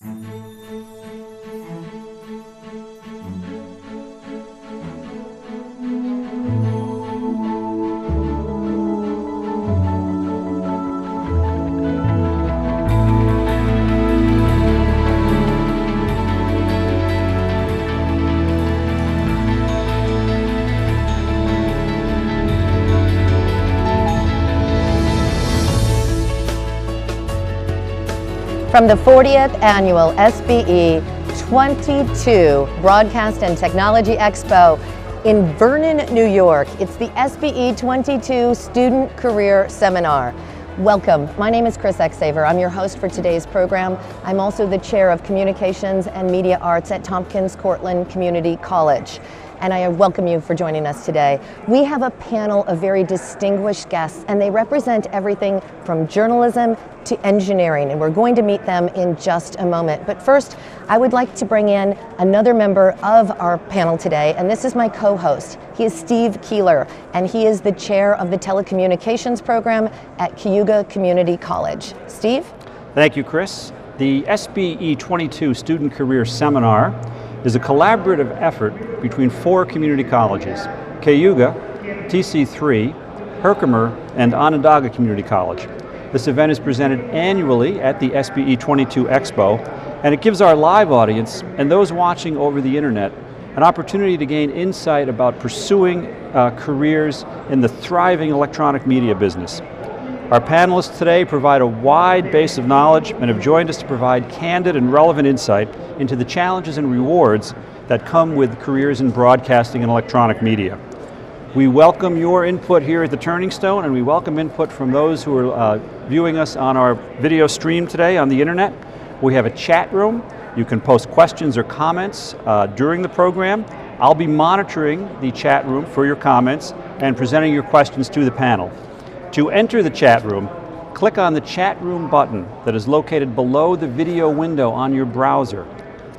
From the 40th Annual SBE 22 Broadcast and Technology Expo in Vernon, New York, it's the SBE 22 Student Career Seminar. Welcome. My name is Chris Exaver. I'm your host for today's program. I'm also the chair of Communications and Media Arts at Tompkins Cortland Community College. And I welcome you for joining us today. We have a panel of very distinguished guests, and they represent everything from journalism to engineering, and we're going to meet them in just a moment. But first, I would like to bring in another member of our panel today, and this is my co-host. He is Steve Keeler, and he is the chair of the telecommunications program at Cayuga Community College. Steve? Thank you, Chris. The SBE 22 Student Career Seminar is a collaborative effort between 4 community colleges: Cayuga, TC3, Herkimer, and Onondaga Community College. This event is presented annually at the SBE 22 Expo, and it gives our live audience and those watching over the internet an opportunity to gain insight about pursuing careers in the thriving electronic media business. Our panelists today provide a wide base of knowledge and have joined us to provide candid and relevant insight into the challenges and rewards that come with careers in broadcasting and electronic media. We welcome your input here at the Turning Stone, and we welcome input from those who are viewing us on our video stream today on the internet. We have a chat room. You can post questions or comments during the program. I'll be monitoring the chat room for your comments and presenting your questions to the panel. To enter the chat room, click on the chat room button that is located below the video window on your browser.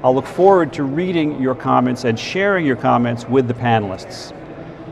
I'll look forward to reading your comments and sharing your comments with the panelists.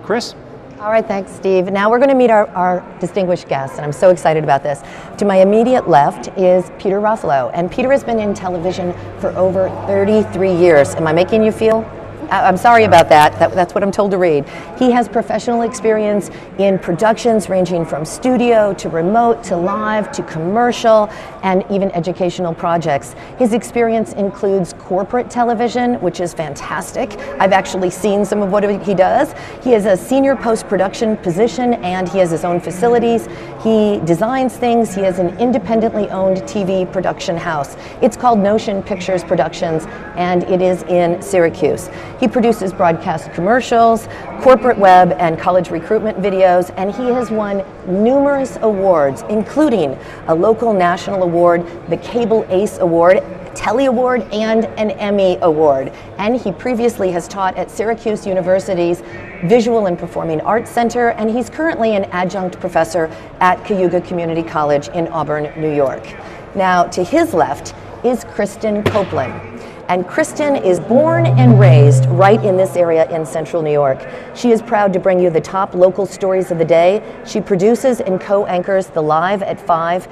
Chris? All right, thanks, Steve. Now we're going to meet our distinguished guests, and I'm so excited about this. To my immediate left is Peter Ruffalo, and Peter has been in television for over 33 years. Am I making you feel? I'm sorry about that. That's what I'm told to read. He has professional experience in productions ranging from studio to remote to live to commercial and even educational projects. His experience includes corporate television, which is fantastic. I've actually seen some of what he does. He has a senior post-production position and he has his own facilities. He designs things. He has an independently owned TV production house. It's called Notion Pictures Productions, and it is in Syracuse. He produces broadcast commercials, corporate web, and college recruitment videos, and he has won numerous awards, including a local national award, the Cable Ace Award, Telly Award, and an Emmy Award. And he previously has taught at Syracuse University's Visual and Performing Arts Center, and he's currently an adjunct professor at Cayuga Community College in Auburn, New York. Now, to his left is Kristen Copeland. And Kristen is born and raised right in this area in central New York. She is proud to bring you the top local stories of the day. She produces and co-anchors the Live at 5.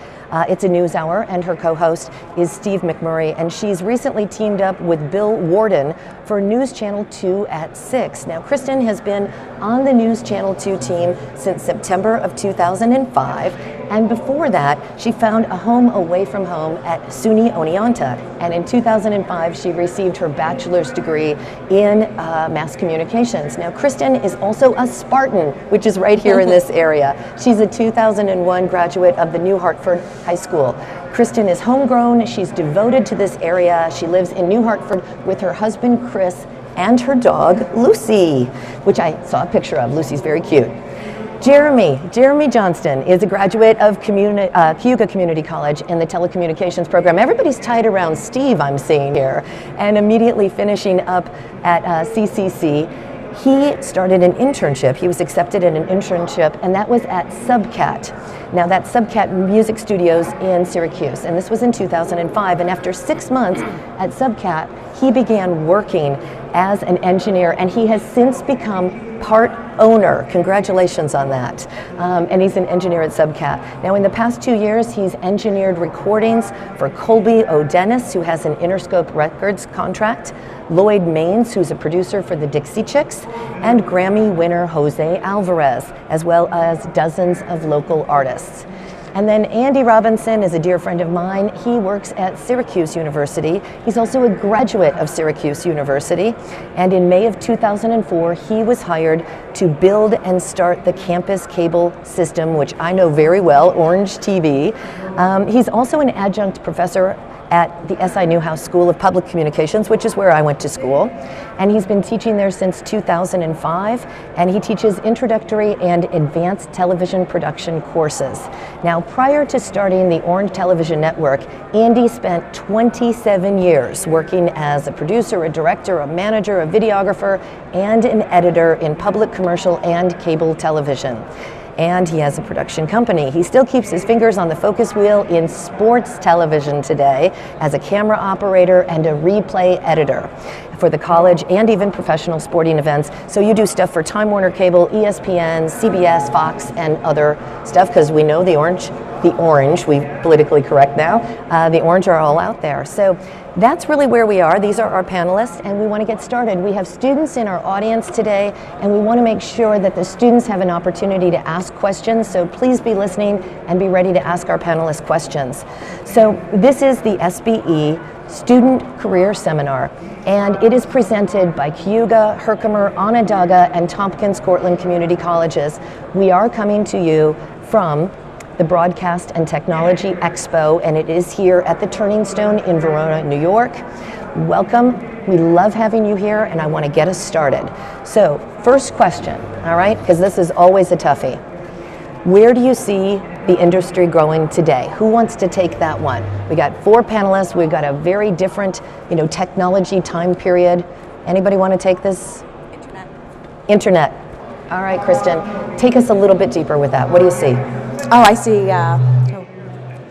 It's a news hour, and her co-host is Steve McMurray, and she's recently teamed up with Bill Warden for News Channel 2 at 6. Now, Kristen has been on the News Channel 2 team since September of 2005, and before that, she found a home away from home at SUNY Oneonta, and in 2005, she received her bachelor's degree in mass communications. Now, Kristen is also a Spartan, which is right here in this area. She's a 2001 graduate of the New Hartford High School. Kristen is homegrown. She's devoted to this area. She lives in New Hartford with her husband, Chris, and her dog, Lucy, which I saw a picture of. Lucy's very cute. Jeremy Johnston is a graduate of Cayuga Community College in the telecommunications program. Everybody's tied around Steve, I'm seeing here, and immediately finishing up at CCC. He started an internship. He was accepted in an internship, and that was at Subcat. Now, that's Subcat Music Studios in Syracuse, and this was in 2005. And after 6 months at Subcat, he began working as an engineer, and he has since become part owner. Congratulations on that. And he's an engineer at Subcat. Now, in the past 2 years, he's engineered recordings for Colby O'Dennis, who has an Interscope Records contract, Lloyd Maines, who's a producer for the Dixie Chicks, and Grammy winner Jose Alvarez, as well as dozens of local artists. And then Andy Robinson is a dear friend of mine. He works at Syracuse University. He's also a graduate of Syracuse University. And in May of 2004, he was hired to build and start the campus cable system, which I know very well, Orange TV. He's also an adjunct professor at the SI Newhouse School of Public Communications, which is where I went to school. And he's been teaching there since 2005, and he teaches introductory and advanced television production courses. Now, prior to starting the Orange Television Network, Andy spent 27 years working as a producer, a director, a manager, a videographer, and an editor in public, commercial, and cable television. And he has a production company. He still keeps his fingers on the focus wheel in sports television today as a camera operator and a replay editor for the college and even professional sporting events. So you do stuff for Time Warner Cable, ESPN, CBS, Fox, and other stuff, because we know the Orange, we politically correct now, the Orange are all out there. So that's really where we are. These are our panelists, and we want to get started. We have students in our audience today, and we want to make sure that the students have an opportunity to ask questions, so please be listening and be ready to ask our panelists questions. So this is the SBE Student Career Seminar, and it is presented by Cayuga, Herkimer, Onondaga, and Tompkins Cortland Community Colleges. We are coming to you from the Broadcast and Technology Expo, and it is here at the Turning Stone in Verona, New York. Welcome. We love having you here, and I want to get us started. So, first question, all right, because this is always a toughie. Where do you see the industry growing today? Who wants to take that one? We got 4 panelists. We've got a very different, technology time period. Anybody want to take this? Internet. All right, Kristen, take us a little bit deeper with that. What do you see? Oh, I see a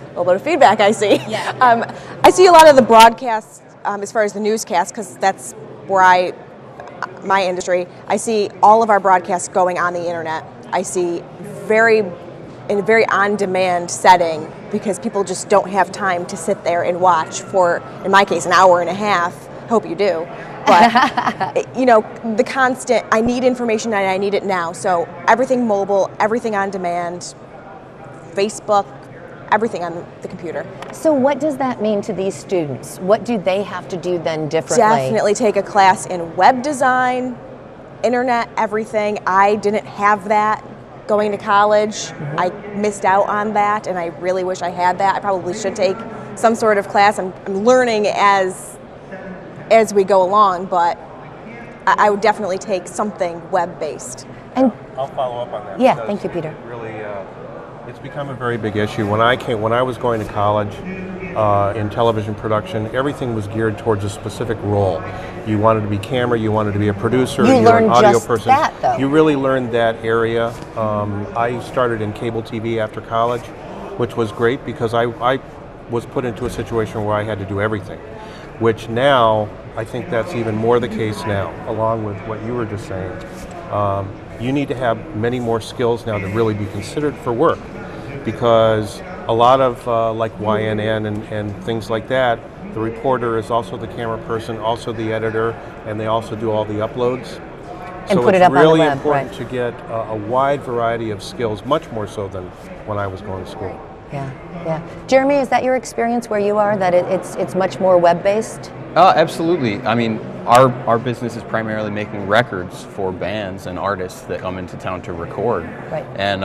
little bit of feedback, I see. Yeah. I see a lot of the broadcasts, as far as the newscasts, because that's where my industry, I see all of our broadcasts going on the internet. I see in a very on-demand setting, because people just don't have time to sit there and watch for, in my case, an hour and a half. Hope you do. But, the constant, I need information and I need it now. So everything mobile, everything on demand, Facebook, everything on the computer. So what does that mean to these students? What do they have to do then differently? Definitely take a class in web design, internet, everything. I didn't have that going to college. Mm-hmm. I missed out on that, and I really wish I had that. I probably should take some sort of class. I'm learning as we go along, but I would definitely take something web-based. And I'll follow up on that. Yeah, thank you, Peter. Really, it's become a very big issue. When I was going to college in television production, everything was geared towards a specific role. You wanted to be camera, you wanted to be a producer, you you're an audio just person. That, though. You really learned that area. I started in cable TV after college, which was great because I was put into a situation where I had to do everything, which now I think that's even more the case now, along with what you were just saying. You need to have many more skills now to really be considered for work, because a lot of like YNN and things like that, the reporter is also the camera person, also the editor, and they also do all the uploads. And so put it up on the really web, important right. to get a wide variety of skills, much more so than when I was going to school. Yeah. Jeremy, is that your experience where you are, that it's much more web-based? Absolutely. I mean, our business is primarily making records for bands and artists that come into town to record. Right. And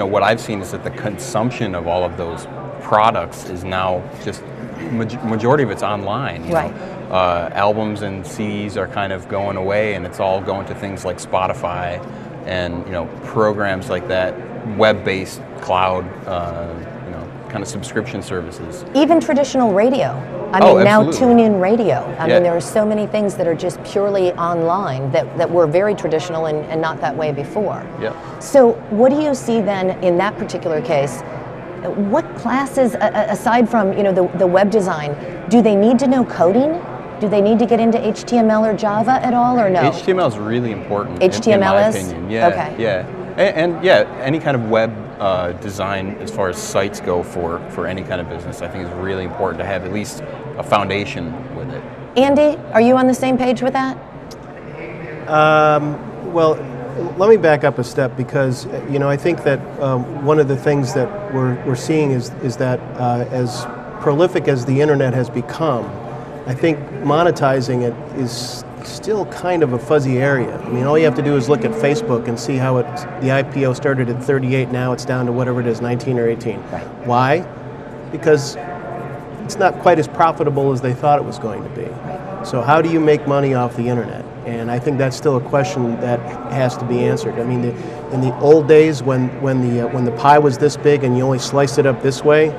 what I've seen is that the consumption of all of those products is now just majority of it's online. You right. know? Albums and CDs are kind of going away, and it's all going to things like Spotify and programs like that, web-based cloud kind of subscription services. Even traditional radio. I mean, now tune-in radio. I mean, there are so many things that are just purely online that were very traditional and not that way before. Yeah. So what do you see then in that particular case? What classes, aside from the web design, do they need to know coding? do they need to get into HTML or Java at all, or no? HTML is really important. HTML in my is? opinion. Yeah. Okay. Yeah. And yeah, any kind of web design as far as sites go for any kind of business, I think is really important to have at least a foundation with it. Andy, are you on the same page with that? Well, let me back up a step, because I think that one of the things that we're seeing is that as prolific as the internet has become, I think monetizing it is still kind of a fuzzy area. I mean, all you have to do is look at Facebook and see how the IPO started at 38, now it's down to whatever it is, 19 or 18. Right. Why? Because it's not quite as profitable as they thought it was going to be. So how do you make money off the internet? And I think that's still a question that has to be answered. I mean, in the old days when the pie was this big and you only sliced it up this way,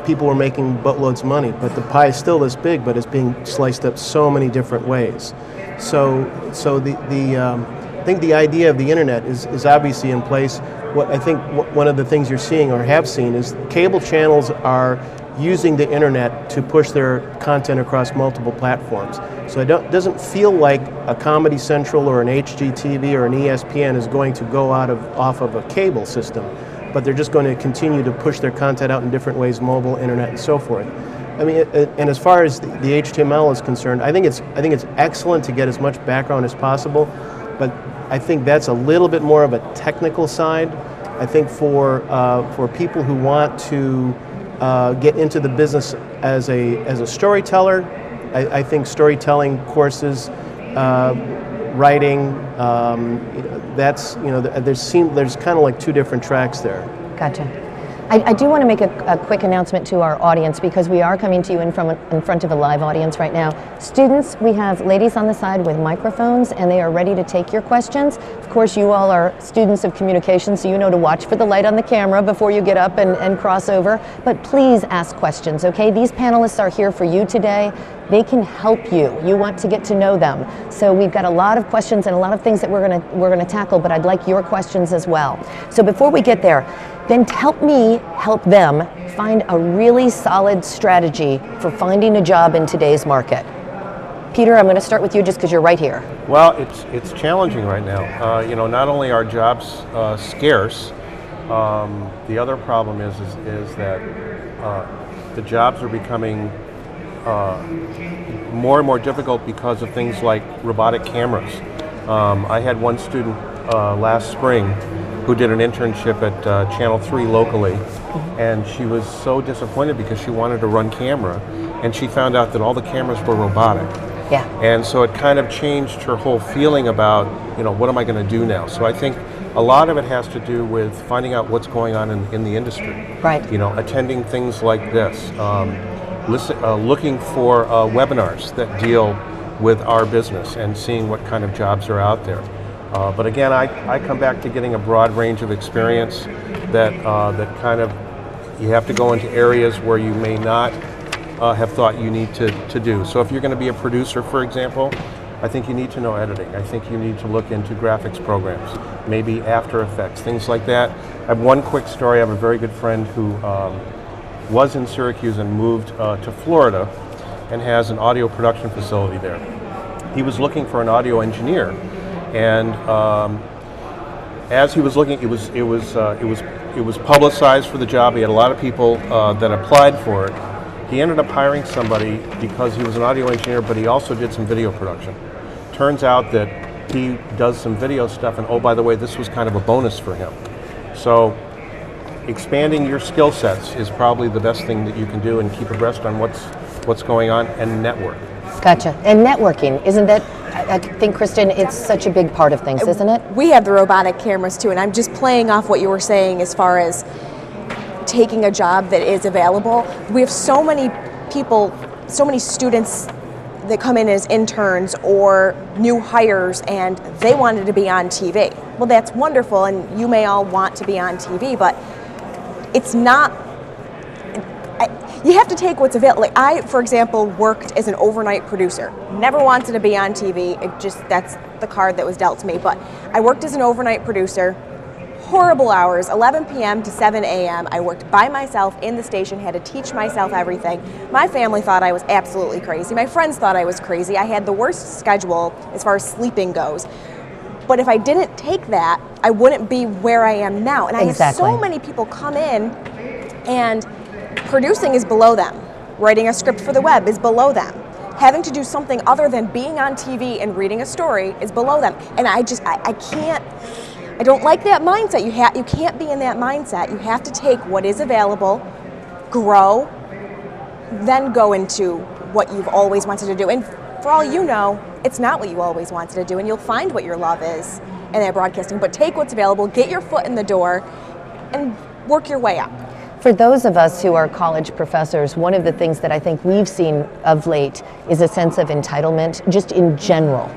people were making boatloads of money. But the pie is still this big, but it's being sliced up so many different ways. So I think the idea of the internet is obviously in place. What I think one of the things you're seeing or have seen is cable channels are using the internet to push their content across multiple platforms. So it doesn't feel like a Comedy Central or an HGTV or an ESPN is going to go off of a cable system, but they're just going to continue to push their content out in different ways, mobile, internet, and so forth. I mean, and as far as the HTML is concerned, I think it's excellent to get as much background as possible, but I think that's a little bit more of a technical side. I think for people who want to get into the business as a storyteller, I think storytelling courses, writing, there's kind of like two different tracks there. Gotcha. I do want to make a quick announcement to our audience, because we are coming to you in front of a live audience right now. Students, we have ladies on the side with microphones, and they are ready to take your questions. Of course, you all are students of communication, so you know to watch for the light on the camera before you get up and cross over. But please ask questions, okay? These panelists are here for you today. They can help you. You want to get to know them. So we've got a lot of questions and a lot of things that we're gonna tackle, but I'd like your questions as well. So before we get there, then help me help them find a really solid strategy for finding a job in today's market. Peter, I'm going to start with you just because you're right here. Well, it's challenging right now. Not only are jobs scarce, the other problem is that the jobs are becoming more and more difficult because of things like robotic cameras. I had one student last spring who did an internship at Channel 3 locally, and she was so disappointed because she wanted to run camera, and she found out that all the cameras were robotic. Yeah. And so it kind of changed her whole feeling about, what am I going to do now? So I think a lot of it has to do with finding out what's going on in the industry. Right. Attending things like this, looking for webinars that deal with our business and seeing what kind of jobs are out there. But again, I come back to getting a broad range of experience that kind of, you have to go into areas where you may not have thought you need to do. So if you're going to be a producer, for example, I think you need to know editing. I think you need to look into graphics programs, maybe After Effects, things like that. I have one quick story. I have a very good friend who was in Syracuse and moved to Florida and has an audio production facility there. He was looking for an audio engineer. And as he was looking, it was publicized for the job. He had a lot of people that applied for it. He ended up hiring somebody because he was an audio engineer, but he also did some video production. Turns out that he does some video stuff, and oh, by the way, this was kind of a bonus for him. So expanding your skill sets is probably the best thing that you can do, and keep abreast on what's going on, and network. Gotcha. And networking, isn't that, I think, Kristen, it's such a big part of things, isn't it? We have the robotic cameras too, and I'm just playing off what you were saying as far as taking a job that is available. We have so many people, so many students that come in as interns or new hires, and they wanted to be on TV. Well, that's wonderful, and you may all want to be on TV, but it's not, you have to take what's available. Like I, for example, worked as an overnight producer. Never wanted to be on TV. That's the card that was dealt to me. But I worked as an overnight producer, horrible hours, 11 p.m. to 7 a.m. I worked by myself in the station, had to teach myself everything. My family thought I was absolutely crazy. My friends thought I was crazy. I had the worst schedule as far as sleeping goes. But if I didn't take that, I wouldn't be where I am now. And I have so many people come in, and producing is below them. Writing a script for the web is below them. Having to do something other than being on TV and reading a story is below them. And I can't, I don't like that mindset. You can't be in that mindset. You have to take what is available, grow, then go into what you've always wanted to do. And for all you know, it's not what you always wanted to do, and you'll find what your love is in that broadcasting. But take what's available, get your foot in the door, and work your way up. For those of us who are college professors, one of the things that I think we've seen of late is a sense of entitlement, just in general,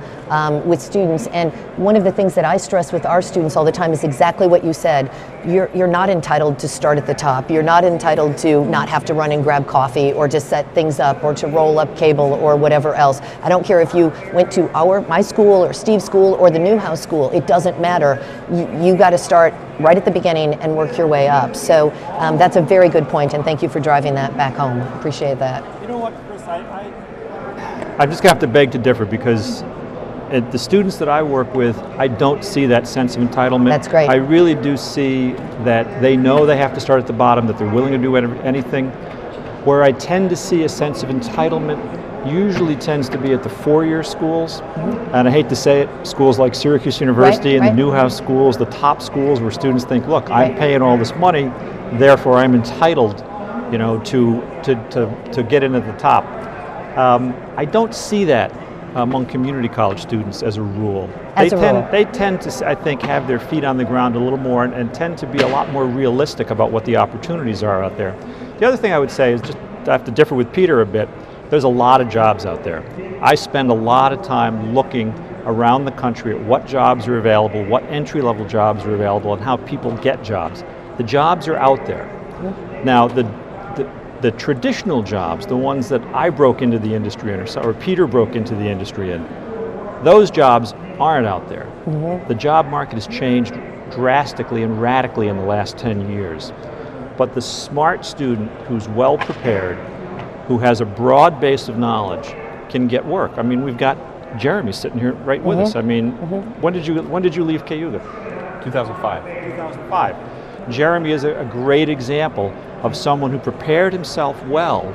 with students. And one of the things that I stress with our students all the time is exactly what you said. You're not entitled to start at the top. You're not entitled to not have to run and grab coffee or to set things up or to roll up cable or whatever else. I don't care if you went to my school or Steve's school or the Newhouse school. It doesn't matter. You got to start right at the beginning and work your way up. So that's a very good point, and thank you for driving that back home. Appreciate that. You know what, Chris, I'm just going to have to beg to differ, because the students that I work with, I don't see that sense of entitlement. That's great. I really do see that they know they have to start at the bottom, that they're willing to do anything. Where I tend to see a sense of entitlement usually tends to be at the four-year schools, and I hate to say it, schools like Syracuse University and the Newhouse schools, the top schools where students think, look, I'm paying all this money, therefore I'm entitled, you know, to get in at the top. I don't see that among community college students as a rule. They tend to, I think, have their feet on the ground a little more and tend to be a lot more realistic about what the opportunities are out there. The other thing I would say is, just I have to differ with Peter a bit, there's a lot of jobs out there. I spend a lot of time looking around the country at what jobs are available, what entry-level jobs are available, and how people get jobs. The jobs are out there. Now, the traditional jobs, the ones that I broke into the industry in, or Peter broke into the industry in, those jobs aren't out there. The job market has changed drastically and radically in the last 10 years. But the smart student who's well prepared, who has a broad base of knowledge, can get work. I mean, we've got Jeremy sitting here right with us. I mean, when did you leave Cayuga? 2005. 2005. Jeremy is a great example of someone who prepared himself well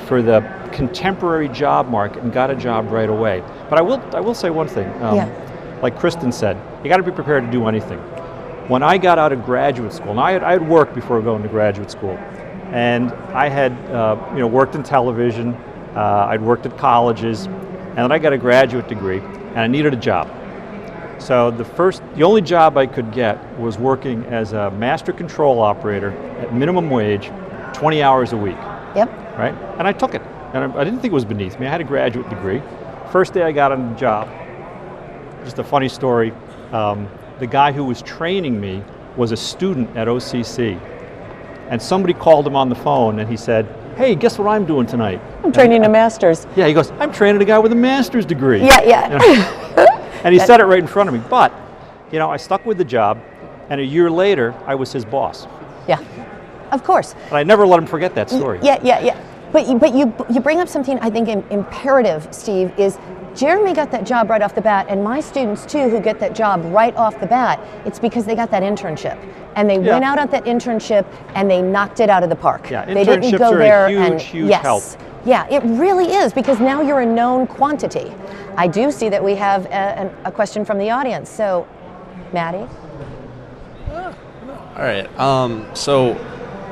for the contemporary job market and got a job right away. But I will say one thing. Like Kristen said, you got to be prepared to do anything. When I got out of graduate school, and I had worked before going to graduate school, and I had worked in television, I'd worked at colleges, and then I got a graduate degree, and I needed a job. So the only job I could get was working as a master control operator at minimum wage, 20 hours a week. Yep. Right? And I took it. And I didn't think it was beneath me. I had a graduate degree. First day I got on the job, just a funny story, the guy who was training me was a student at OCC. And somebody called him on the phone and he said, hey, guess what I'm doing tonight? I'm training a master's. Yeah, he goes, I'm training a guy with a master's degree. Yeah. You know? And he said it right in front of me. But, I stuck with the job, and a year later, I was his boss. Yeah, of course. And I never let him forget that story. Yeah. But you bring up something I think imperative, Steve, is Jeremy got that job right off the bat, and my students too who get that job right off the bat, it's because they got that internship. And they went out at that internship and they knocked it out of the park. Yeah, they didn't go are there a huge help. Yeah, it really is, because now you're a known quantity. I do see that we have a question from the audience. So, Maddie? All right.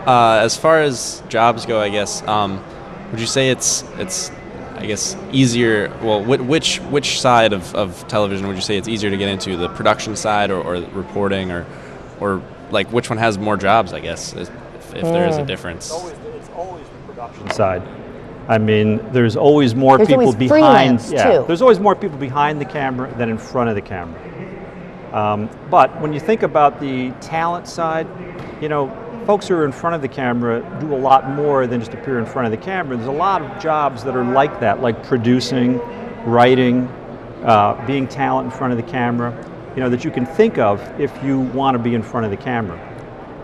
As far as jobs go, I guess, would you say it's I guess easier? Well, which side of television would you say it's easier to get into? The production side or reporting, or like which one has more jobs? I guess if there is a difference. It's always the production side. I mean, there's always more people behind. There's always more people behind the camera than in front of the camera. But when you think about the talent side, folks who are in front of the camera do a lot more than just appear in front of the camera. There's a lot of jobs that are like that, like producing, writing, being talent in front of the camera. that you can think of if you want to be in front of the camera.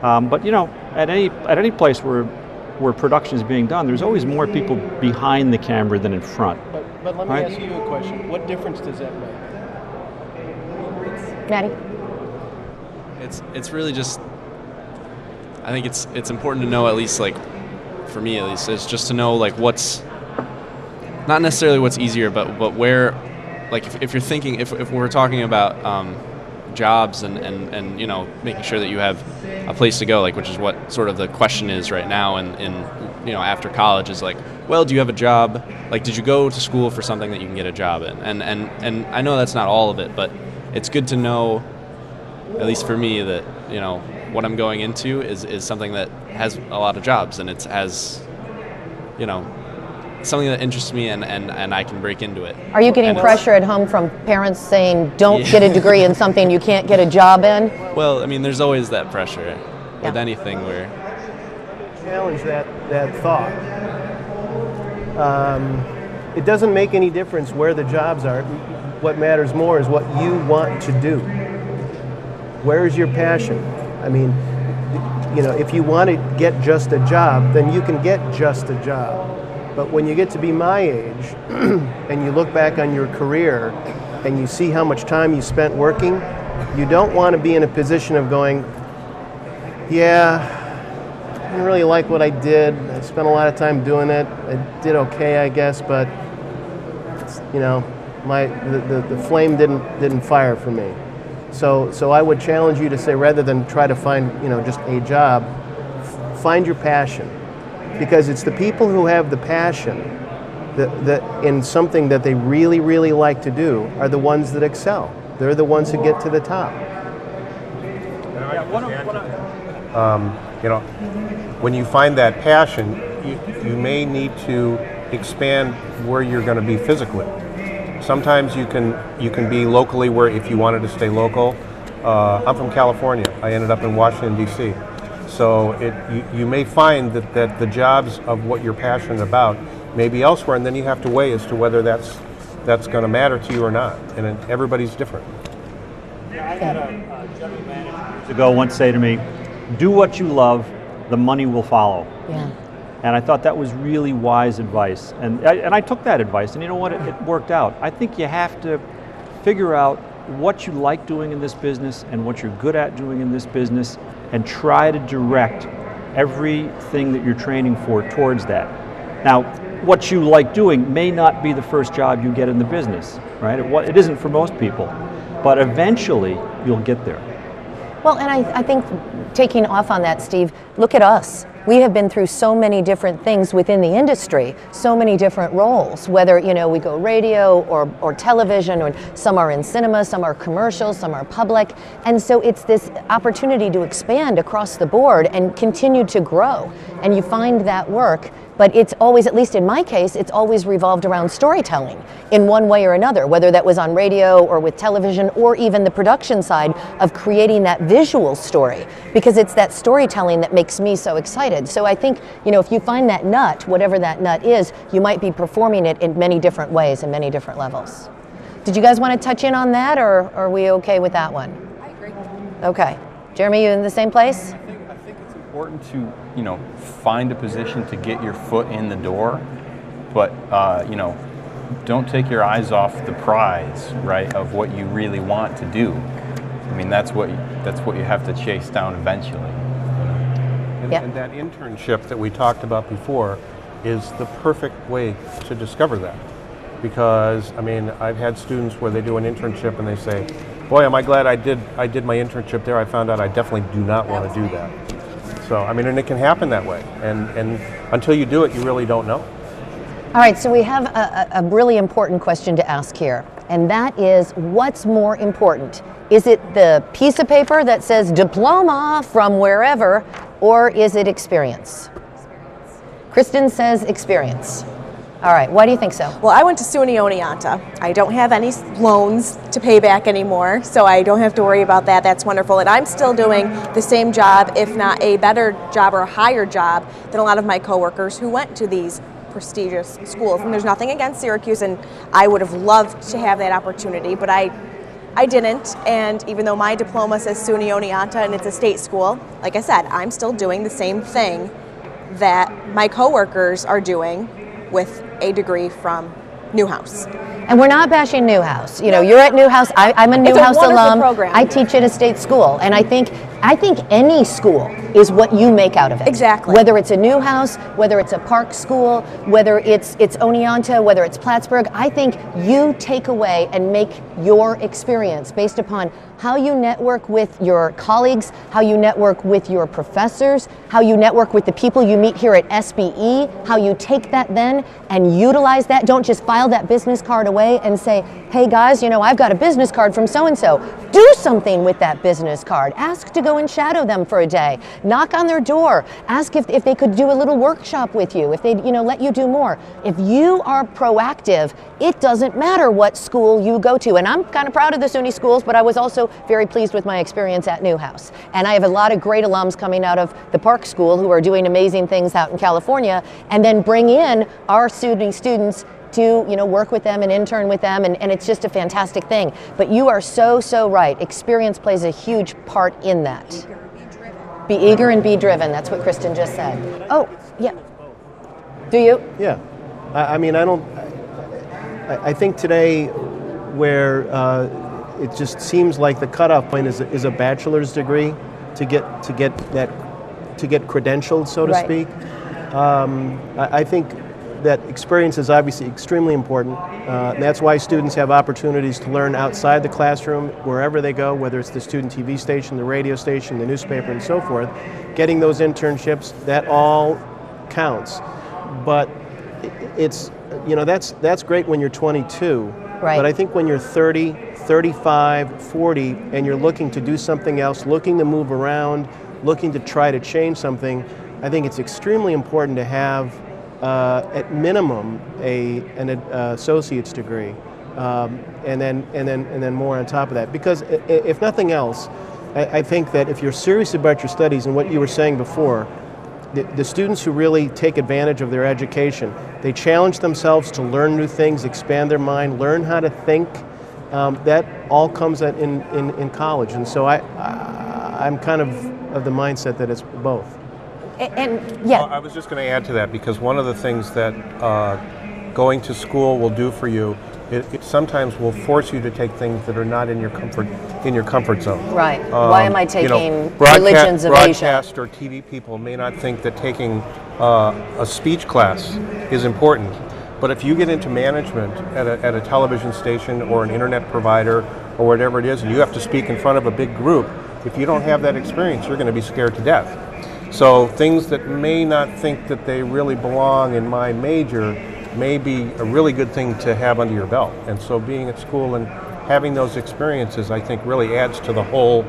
But at any place where production is being done, there's always more people behind the camera than in front. But let me Right. ask you a question. What difference does that make? Maddie? It's really just, I think it's important to know, at least like for me at least, is just to know like what's not necessarily what's easier, but where, like if you're thinking, if we're talking about jobs and making sure that you have a place to go, like, which is what sort of the question is right now in after college, is like, well, do you have a job? Like, did you go to school for something that you can get a job in? And I know that's not all of it, but it's good to know, at least for me, that what I'm going into is something that has a lot of jobs, and it has something that interests me, and I can break into it. Are you getting pressure at home from parents saying, don't get a degree in something you can't get a job in? Well, I mean, there's always that pressure with Yeah. anything where... Challenge that thought. It doesn't make any difference where the jobs are. What matters more is what you want to do. Where is your passion? I mean, if you want to get just a job, then you can get just a job. But when you get to be my age and you look back on your career and you see how much time you spent working, you don't want to be in a position of going, yeah, I didn't really like what I did. I spent a lot of time doing it. I did okay, I guess, but the flame didn't fire for me. So I would challenge you to say, rather than try to find just a job, find your passion. Because it's the people who have the passion that in something that they really, really like to do are the ones that excel. They're the ones who get to the top. When you find that passion, you may need to expand where you're going to be physically. Sometimes you can be locally where, if you wanted to stay local. I'm from California. I ended up in Washington, D.C. So you may find that the jobs of what you're passionate about may be elsewhere, and then you have to weigh as to whether that's going to matter to you or not. And everybody's different. I had a general manager years ago once say to me, do what you love, the money will follow. Yeah. And I thought that was really wise advice. And I took that advice, and you know what? It worked out. I think you have to figure out what you like doing in this business and what you're good at doing in this business, and try to direct everything that you're training for towards that. Now, what you like doing may not be the first job you get in the business, right? It isn't for most people, but eventually you'll get there. Well, and I think taking off on that, Steve, look at us. We have been through so many different things within the industry, so many different roles, whether we go radio or television, or some are in cinema, some are commercial, some are public. And so it's this opportunity to expand across the board and continue to grow. And you find that work, but it's always, at least in my case, it's always revolved around storytelling in one way or another, whether that was on radio or with television, or even the production side of creating that visual story, because it's that storytelling that makes me so excited. So I think, if you find that nut, whatever that nut is, you might be performing it in many different ways and many different levels. Did you guys want to touch in on that, or are we okay with that one? I agree. Okay. Jeremy, you in the same place? I think it's important to, find a position to get your foot in the door, but, don't take your eyes off the prize, right, of what you really want to do. I mean, that's what you have to chase down eventually. And that internship that we talked about before is the perfect way to discover that. Because, I've had students where they do an internship and they say, boy, am I glad I did my internship there. I found out I definitely do not want to do that. So, and it can happen that way. And until you do it, you really don't know. All right, so we have a really important question to ask here, and that is, what's more important? Is it the piece of paper that says diploma from wherever, or is it experience? Kristen says experience. All right, why do you think so? Well, I went to SUNY Oneonta. I don't have any loans to pay back anymore, so I don't have to worry about that. That's wonderful. And I'm still doing the same job, if not a better job or a higher job, than a lot of my coworkers who went to these prestigious schools. And there's nothing against Syracuse, and I would have loved to have that opportunity, but I I didn't, and even though my diploma says SUNY Oneonta and it's a state school, like I said, I'm still doing the same thing that my coworkers are doing with a degree from Newhouse. And we're not bashing Newhouse. You know, you're at Newhouse. I'm a Newhouse alum. Program. I teach at a state school, and I think any school is what you make out of it. Exactly. Whether it's a Newhouse, whether it's a Park school, whether it's Oneonta, whether it's Plattsburgh, I think you take away and make your experience based upon how you network with your colleagues, how you network with your professors, how you network with the people you meet here at SBE, how you take that then and utilize that. Don't just file that business card away and say, hey guys, you know, I've got a business card from so-and-so. Do something with that business card. Ask to go and shadow them for a day. Knock on their door. Ask if they could do a little workshop with you, if they'd, you know, let you do more. If you are proactive, it doesn't matter what school you go to. And I'm kind of proud of the SUNY schools, but I was also very pleased with my experience at Newhouse. And I have a lot of great alums coming out of the Park School who are doing amazing things out in California, and then bring in our SUNY students to, you know, work with them and intern with them, and it's just a fantastic thing. But you are so right. Experience plays a huge part in that. Be eager and be driven. That's what Kristen just said. Oh, yeah. Do you? Yeah. I mean, I think today where it just seems like the cutoff point is a bachelor's degree to get credentialed, so to speak. I think that experience is obviously extremely important. And that's why students have opportunities to learn outside the classroom, wherever they go, whether it's the student TV station, the radio station, the newspaper, and so forth. Getting those internships, that all counts. But it's, you know, that's great when you're 22. Right. But I think when you're 30, 35, 40, and you're looking to do something else, looking to move around, looking to try to change something, I think it's extremely important to have at minimum an associate's degree, and then more on top of that. Because if nothing else, I think that if you're serious about your studies and what you were saying before, the students who really take advantage of their education, they challenge themselves to learn new things, expand their mind, learn how to think. That all comes in college, and so I'm kind of the mindset that it's both. And yeah. Well, I was just going to add to that, because one of the things that going to school will do for you, it sometimes will force you to take things that are not in your comfort zone. Right. Why am I taking religions religions of Asia? Broadcast or TV people may not think that taking a speech class is important, but if you get into management at a television station or an internet provider or whatever it is, and you have to speak in front of a big group, if you don't have that experience, you're going to be scared to death. So things that may not think that they really belong in my major may be a really good thing to have under your belt. And so being at school and having those experiences, I think, really adds to the whole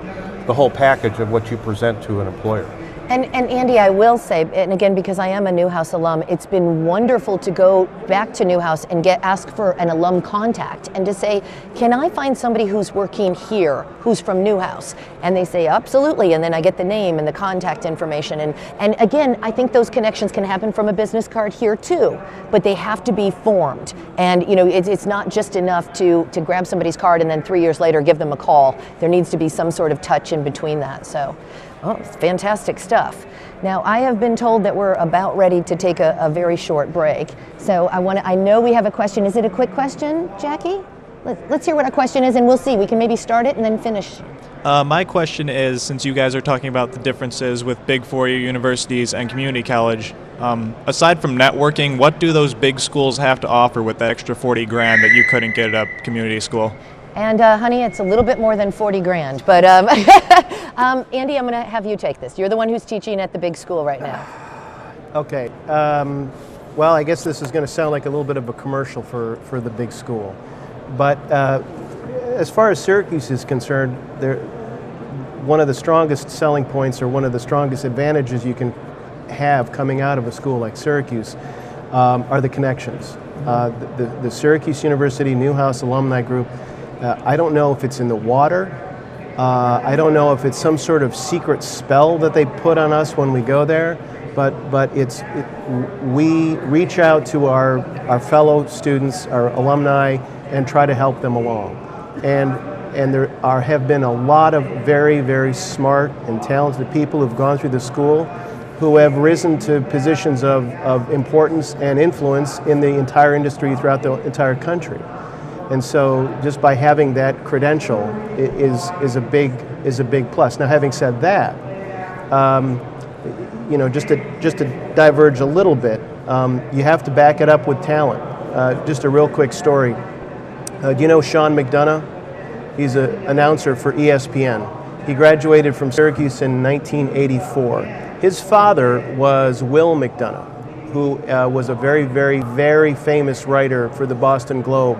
package of what you present to an employer. And Andy, I will say, and again, because I am a Newhouse alum, it's been wonderful to go back to Newhouse and ask for an alum contact and to say, can I find somebody who's working here, who's from Newhouse? And they say, absolutely, and then I get the name and the contact information. And again, I think those connections can happen from a business card here too, but they have to be formed. And you know, it's not just enough to grab somebody's card and then 3 years later give them a call. There needs to be some sort of touch in between that. So. Oh, it's fantastic stuff. Now, I have been told that we're about ready to take a very short break. So I know we have a question. Is it a quick question, Jackie? Let's hear what a question is, and we'll see. We can maybe start it and then finish. My question is, since you guys are talking about the differences with big four-year universities and community college, aside from networking, what do those big schools have to offer with that extra 40 grand that you couldn't get at a community school? And honey, it's a little bit more than 40 grand, but Andy, I'm going to have you take this. You're the one who's teaching at the big school right now. Okay. Well, I guess this is going to sound like a little bit of a commercial for the big school. But as far as Syracuse is concerned, one of the strongest selling points or one of the strongest advantages you can have coming out of a school like Syracuse are the connections. The Syracuse University Newhouse Alumni Group, I don't know if it's in the water. I don't know if it's some sort of secret spell that they put on us when we go there, but we reach out to our fellow students, our alumni, and try to help them along. And and have been a lot of very, very smart and talented people who've gone through the school who have risen to positions of importance and influence in the entire industry throughout the entire country. And so just by having that credential is a big plus. Now, having said that, just to diverge a little bit, you have to back it up with talent. Just a real quick story. Do you know Sean McDonough? He's an announcer for ESPN. He graduated from Syracuse in 1984. His father was Will McDonough, who was a very, very, very famous writer for the Boston Globe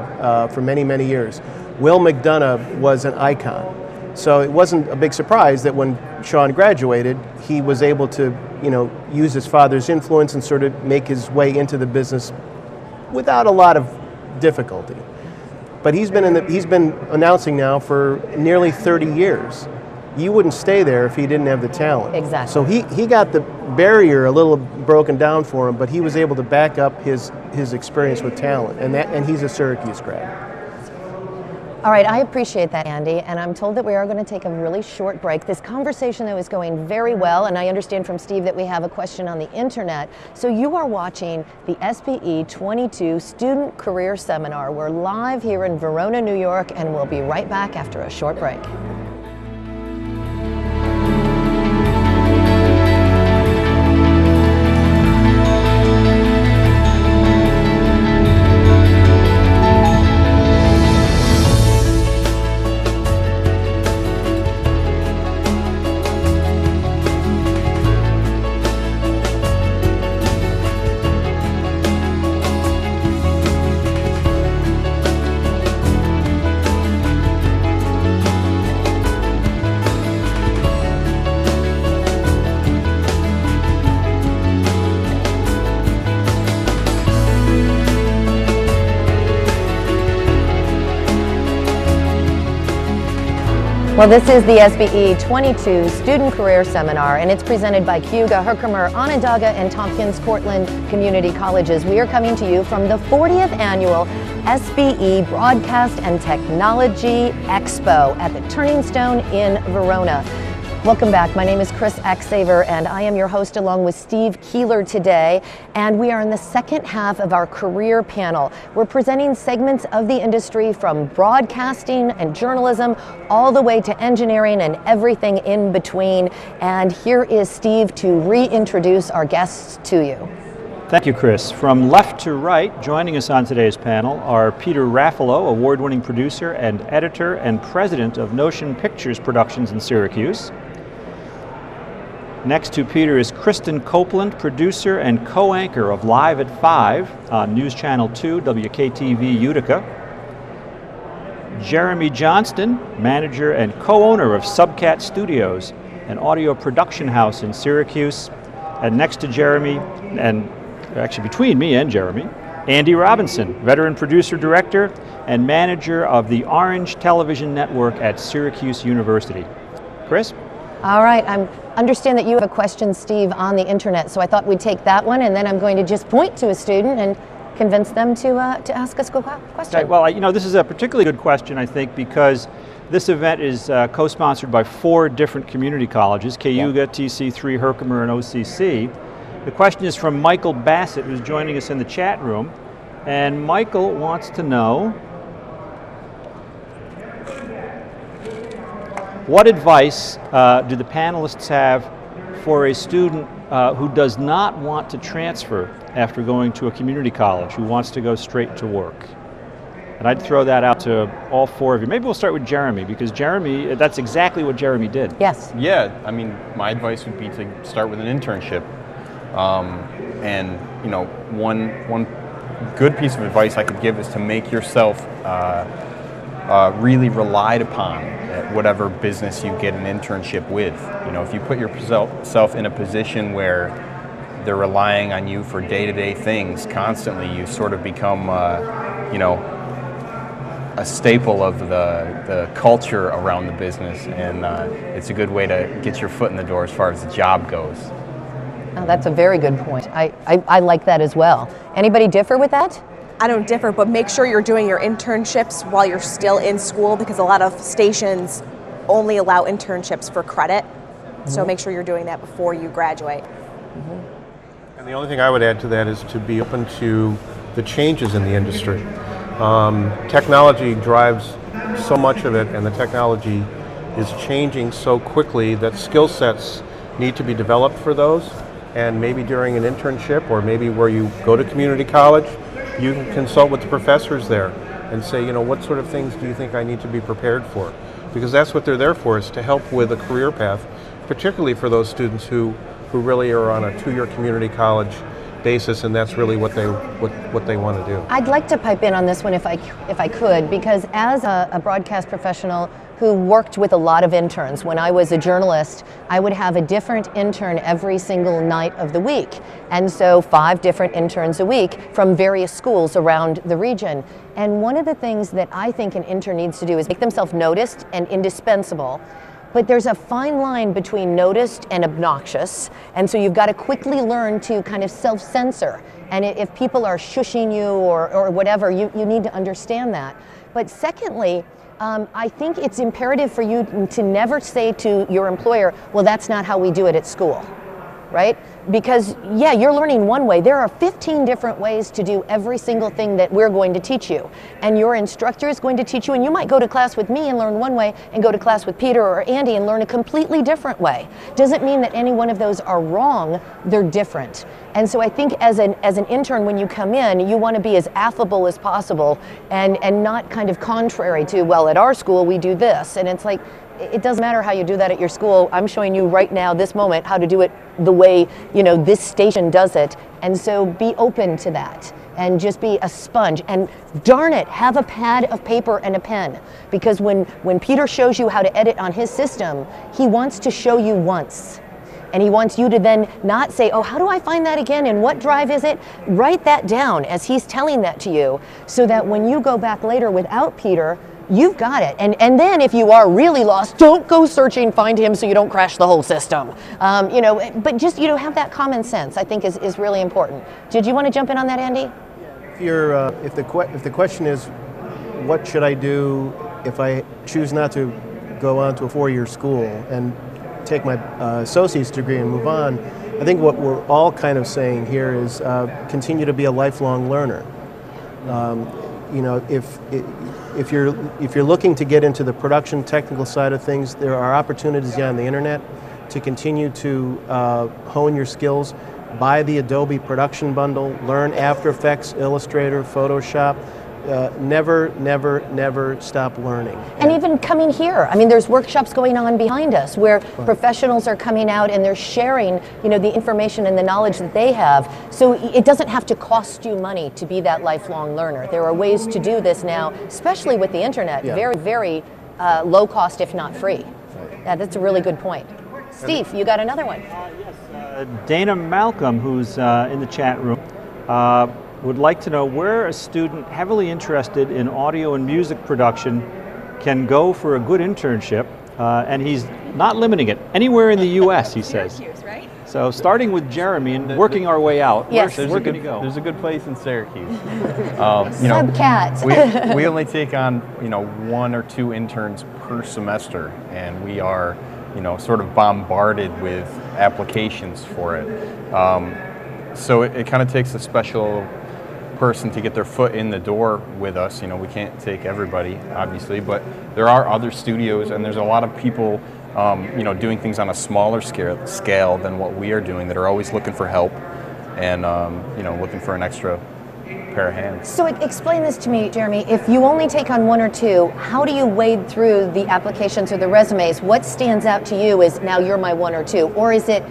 for many, many years. Will McDonough was an icon. So it wasn't a big surprise that when Sean graduated, he was able to, use his father's influence and sort of make his way into the business without a lot of difficulty. But he's been announcing now for nearly 30 years. You wouldn't stay there if he didn't have the talent. Exactly. So he got the barrier a little broken down for him, but he was able to back up his experience with talent, and he's a Syracuse grad. All right, I appreciate that, Andy, and I'm told that we are going to take a really short break. This conversation, though, is going very well, and I understand from Steve that we have a question on the internet. So you are watching the SBE 22 Student Career Seminar. We're live here in Verona, New York, and we'll be right back after a short break. Well, this is the SBE 22 Student Career Seminar, and it's presented by Cayuga, Herkimer, Onondaga, and Tompkins Cortland Community Colleges. We are coming to you from the 40th Annual SBE Broadcast and Technology Expo at the Turning Stone in Verona. Welcome back. My name is Chris Axaver, and I am your host along with Steve Keeler today. And we are in the second half of our career panel. We're presenting segments of the industry from broadcasting and journalism all the way to engineering and everything in between. And here is Steve to reintroduce our guests to you. Thank you, Chris. From left to right, joining us on today's panel are Peter Raffalo, award-winning producer and editor and president of Notion Pictures Productions in Syracuse. Next to Peter is Kristen Copeland, producer and co-anchor of Live at 5 on News Channel 2, WKTV Utica. Jeremy Johnston, manager and co-owner of Subcat Studios, an audio production house in Syracuse. And next to Jeremy, and actually between me and Jeremy, Andy Robinson, veteran producer-director and manager of the Orange Television Network at Syracuse University. Chris? All right, I understand that you have a question, Steve, on the internet, so I thought we'd take that one, and then I'm going to just point to a student and convince them to ask us a question. Okay, well, this is a particularly good question, I think, because this event is co-sponsored by 4 different community colleges, Cayuga, TC3, Herkimer, and OCC. The question is from Michael Bassett, who's joining us in the chat room, and Michael wants to know, what advice do the panelists have for a student who does not want to transfer after going to a community college, who wants to go straight to work? And I'd throw that out to all 4 of you. Maybe we'll start with Jeremy, because Jeremy, that's exactly what Jeremy did. Yes. Yeah, I mean, my advice would be to start with an internship. And one good piece of advice I could give is to make yourself really relied upon at whatever business you get an internship with. If you put yourself in a position where they're relying on you for day-to-day things constantly, you sort of become, a staple of the culture around the business, and it's a good way to get your foot in the door as far as the job goes. Oh, that's a very good point. I like that as well. Anybody differ with that? I don't differ, but make sure you're doing your internships while you're still in school, because a lot of stations only allow internships for credit. So make sure you're doing that before you graduate. And the only thing I would add to that is to be open to the changes in the industry. Technology drives so much of it, and the technology is changing so quickly that skill sets need to be developed for those. And maybe during an internship, or maybe where you go to community college, you can consult with the professors there and say, you know, what sort of things do you think I need to be prepared for? Because that's what they're there for, is to help with a career path, particularly for those students who really are on a 2-year community college basis, and that's really what they want to do. I'd like to pipe in on this one if I could, because as a broadcast professional who worked with a lot of interns, when I was a journalist, I would have a different intern every single night of the week. And so 5 different interns a week from various schools around the region. And one of the things that I think an intern needs to do is make themselves noticed and indispensable. But there's a fine line between noticed and obnoxious, and so you've got to quickly learn to kind of self-censor. And if people are shushing you or whatever, you need to understand that. But secondly, I think it's imperative for you to never say to your employer, well, that's not how we do it at school, right? Because, yeah, you're learning one way. There are 15 different ways to do every single thing that we're going to teach you. And your instructor is going to teach you, and you might go to class with me and learn one way, and go to class with Peter or Andy and learn a completely different way. Doesn't mean that any one of those are wrong, they're different. And so I think as an intern, when you come in, you want to be as affable as possible and not kind of contrary to, well, at our school we do this. And it's like, it doesn't matter how you do that at your school. I'm showing you right now, this moment, how to do it the way, you know, this station does it. And so be open to that and just be a sponge. And darn it, have a pad of paper and a pen. Because when Peter shows you how to edit on his system, he wants to show you once. And he wants you to then not say, oh, how do I find that again? And what drive is it? Write that down as he's telling that to you, so that when you go back later without Peter, you've got it. And then if you are really lost, don't go searching, find him so you don't crash the whole system. You know, but just, you know, have that common sense, I think is really important. Did you want to jump in on that, Andy? If the question is, what should I do if I choose not to go on to a 4-year school and take my associate's degree and move on, I think what we're all kind of saying here is continue to be a lifelong learner. You know, if you're looking to get into the production technical side of things, there are opportunities on the internet to continue to hone your skills. Buy the Adobe production bundle, learn After Effects, Illustrator, Photoshop. Never stop learning. And even coming here, I mean, there's workshops going on behind us where professionals are coming out and they're sharing, you know, the information and the knowledge that they have. So it doesn't have to cost you money to be that lifelong learner. There are ways to do this now, especially with the internet, very, very low cost, if not free. Yeah, that's a really good point. Steve, you got another one. Yes, Dana Malcolm, who's in the chat room, would like to know where a student heavily interested in audio and music production can go for a good internship, and he's not limiting it. Anywhere in the U.S., he says. Right? So starting with Jeremy and working our way out, yes. where can you go? There's a good place in Syracuse. Subcat. we only take on 1 or 2 interns per semester, and we are sort of bombarded with applications for it. So it kind of takes a special person to get their foot in the door with us. We can't take everybody, obviously, but there are other studios, and there's a lot of people doing things on a smaller scale than what we are doing, that are always looking for help and looking for an extra pair of hands. So explain this to me, Jeremy. If you only take on 1 or 2, how do you wade through the applications or the resumes? What stands out to you as, now you're my 1 or 2? Or is it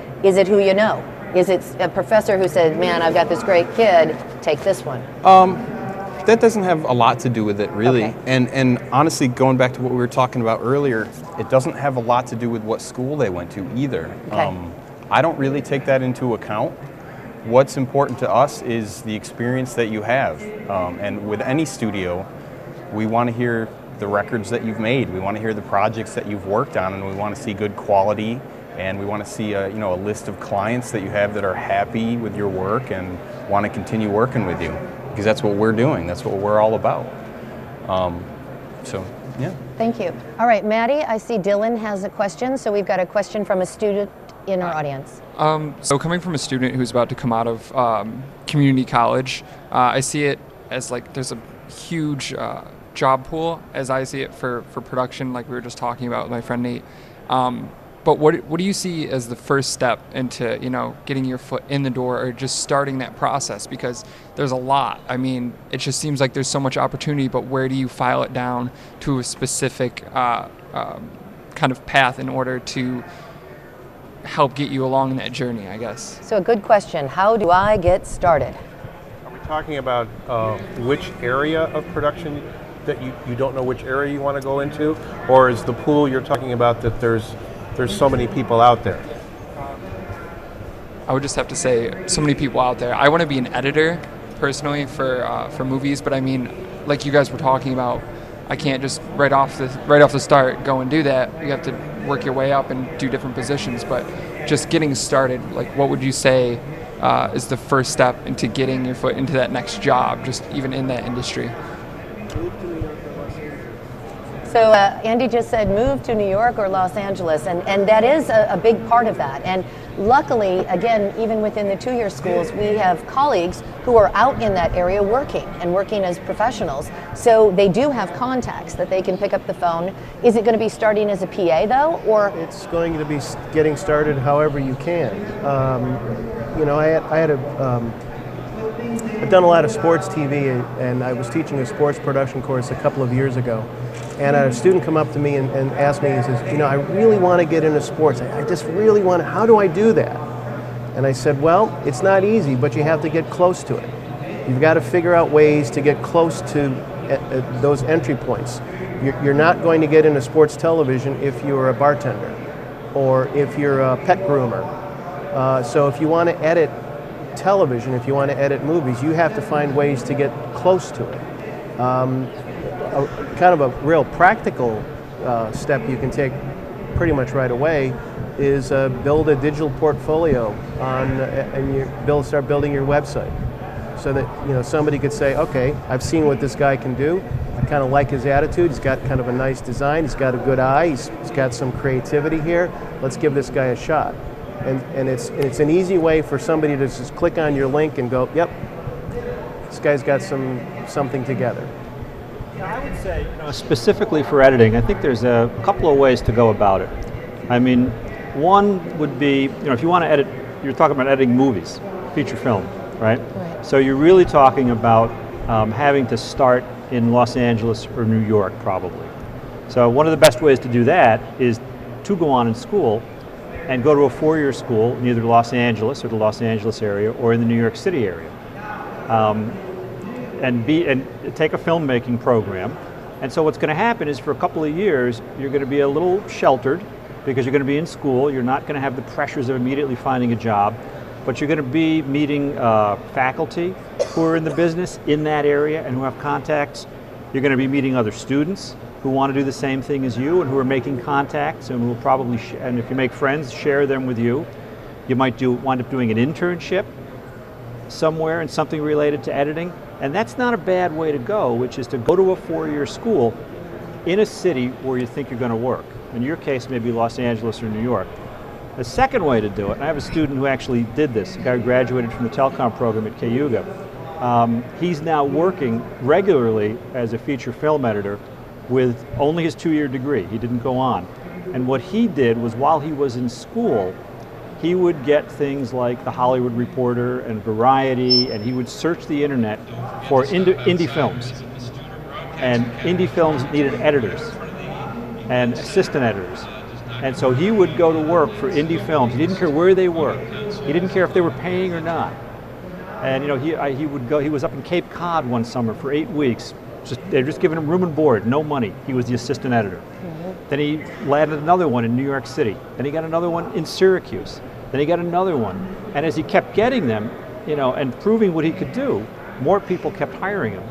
who you know? Is it a professor who said, man, I've got this great kid, take this one? That doesn't have a lot to do with it, really. Okay. And honestly, going back to what we were talking about earlier, it doesn't have a lot to do with what school they went to either. Okay. I don't really take that into account. What's important to us is the experience that you have. And with any studio, we want to hear the records that you've made. We want to hear the projects that you've worked on, and we want to see good quality. And we want to see a list of clients that you have that are happy with your work and want to continue working with you. because that's what we're doing. That's what we're all about. So, yeah. Thank you. All right, Maddie, I see Dylan has a question, so we've got a question from a student in our audience. So coming from a student who's about to come out of community college, I see it as like there's a huge job pool, as I see it, for production, like we were just talking about with my friend Nate. But what do you see as the first step into, you know, getting your foot in the door or just starting that process? Because there's a lot. I mean, it just seems like there's so much opportunity, but where do you file it down to a specific kind of path in order to help get you along in that journey, I guess? So a good question. How do I get started? Are we talking about which area of production that you don't know which area you want to go into? Or is the pool you're talking about that there's so many people out there? I would just have to say so many people out there. I want to be an editor personally for movies, but I mean, like you guys were talking about, I can't just right off the start go and do that. You have to work your way up and do different positions. But just getting started, like what would you say is the first step into getting your foot into that next job, just even in that industry? So Andy just said move to New York or Los Angeles, and that is a big part of that. And luckily, again, even within the two-year schools, we have colleagues who are out in that area working as professionals. So they do have contacts that they can pick up the phone. Is it going to be starting as a PA though, or? It's going to be getting started however you can. You know, I've done a lot of sports TV, and I was teaching a sports production course a couple of years ago. And a student come up to me and asked me, he says, you know, I really want to get into sports. I just really want to, how do I do that? And I said, well, it's not easy, but you have to get close to it. You've got to figure out ways to get close to those entry points. You're not going to get into sports television if you're a bartender or if you're a pet groomer. So if you want to edit television, if you want to edit movies, you have to find ways to get close to it. Kind of a real practical step you can take pretty much right away is build a digital portfolio and start building your website, so that, you know, somebody could say, okay, I've seen what this guy can do. I kind of like his attitude. He's got kind of a nice design. He's got a good eye. He's got some creativity here. Let's give this guy a shot. And it's an easy way for somebody to just click on your link and go, yep, this guy's got something together. Yeah, I would say, you know, specifically for editing, I think there's a couple of ways to go about it. I mean, one would be, you know, if you want to edit, you're talking about editing movies, feature film, right? So you're really talking about having to start in Los Angeles or New York, probably. So one of the best ways to do that is to go on in school and go to a four-year school in either Los Angeles or the Los Angeles area or in the New York City area. And take a filmmaking program. And so what's going to happen is for a couple of years, you're going to be a little sheltered because you're going to be in school. You're not going to have the pressures of immediately finding a job, but you're going to be meeting faculty who are in the business in that area and who have contacts. You're going to be meeting other students who want to do the same thing as you and who are making contacts and who will probably, and if you make friends, share them with you. You might wind up doing an internship somewhere in something related to editing. And that's not a bad way to go, which is to go to a four-year school in a city where you think you're going to work. In your case, maybe Los Angeles or New York. The second way to do it, and I have a student who actually did this, a guy who graduated from the telecom program at Cayuga. He's now working regularly as a feature film editor with only his two-year degree. He didn't go on. And what he did was, while he was in school, he would get things like The Hollywood Reporter and Variety, and he would search the internet for indie films. And indie films needed editors and assistant editors. And so he would go to work for indie films. He didn't care where they were. He didn't care if they were paying or not. And, you know, he would go. He was up in Cape Cod one summer for 8 weeks. They're just giving him room and board, no money. He was the assistant editor. Then he landed another one in New York City. Then he got another one in Syracuse. Then he got another one. And as he kept getting them, you know, and proving what he could do, more people kept hiring him.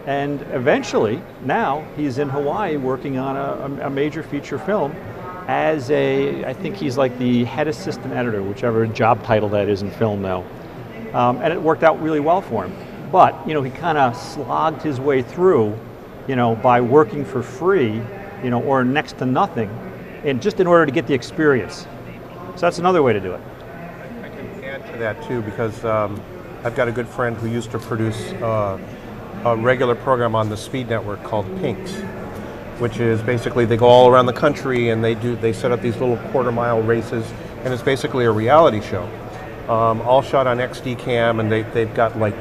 And eventually, now he's in Hawaii working on a major feature film as I think he's like the head assistant editor, whichever job title that is in film now. And it worked out really well for him. But, you know, he kind of slogged his way through, you know, by working for free, you know, or next to nothing, and just in order to get the experience. So that's another way to do it. I can add to that too, because I've got a good friend who used to produce a regular program on the Speed Network called Pinks, which is basically they go all around the country and they set up these little quarter-mile races, and it's basically a reality show, all shot on XD cam, and they've got like,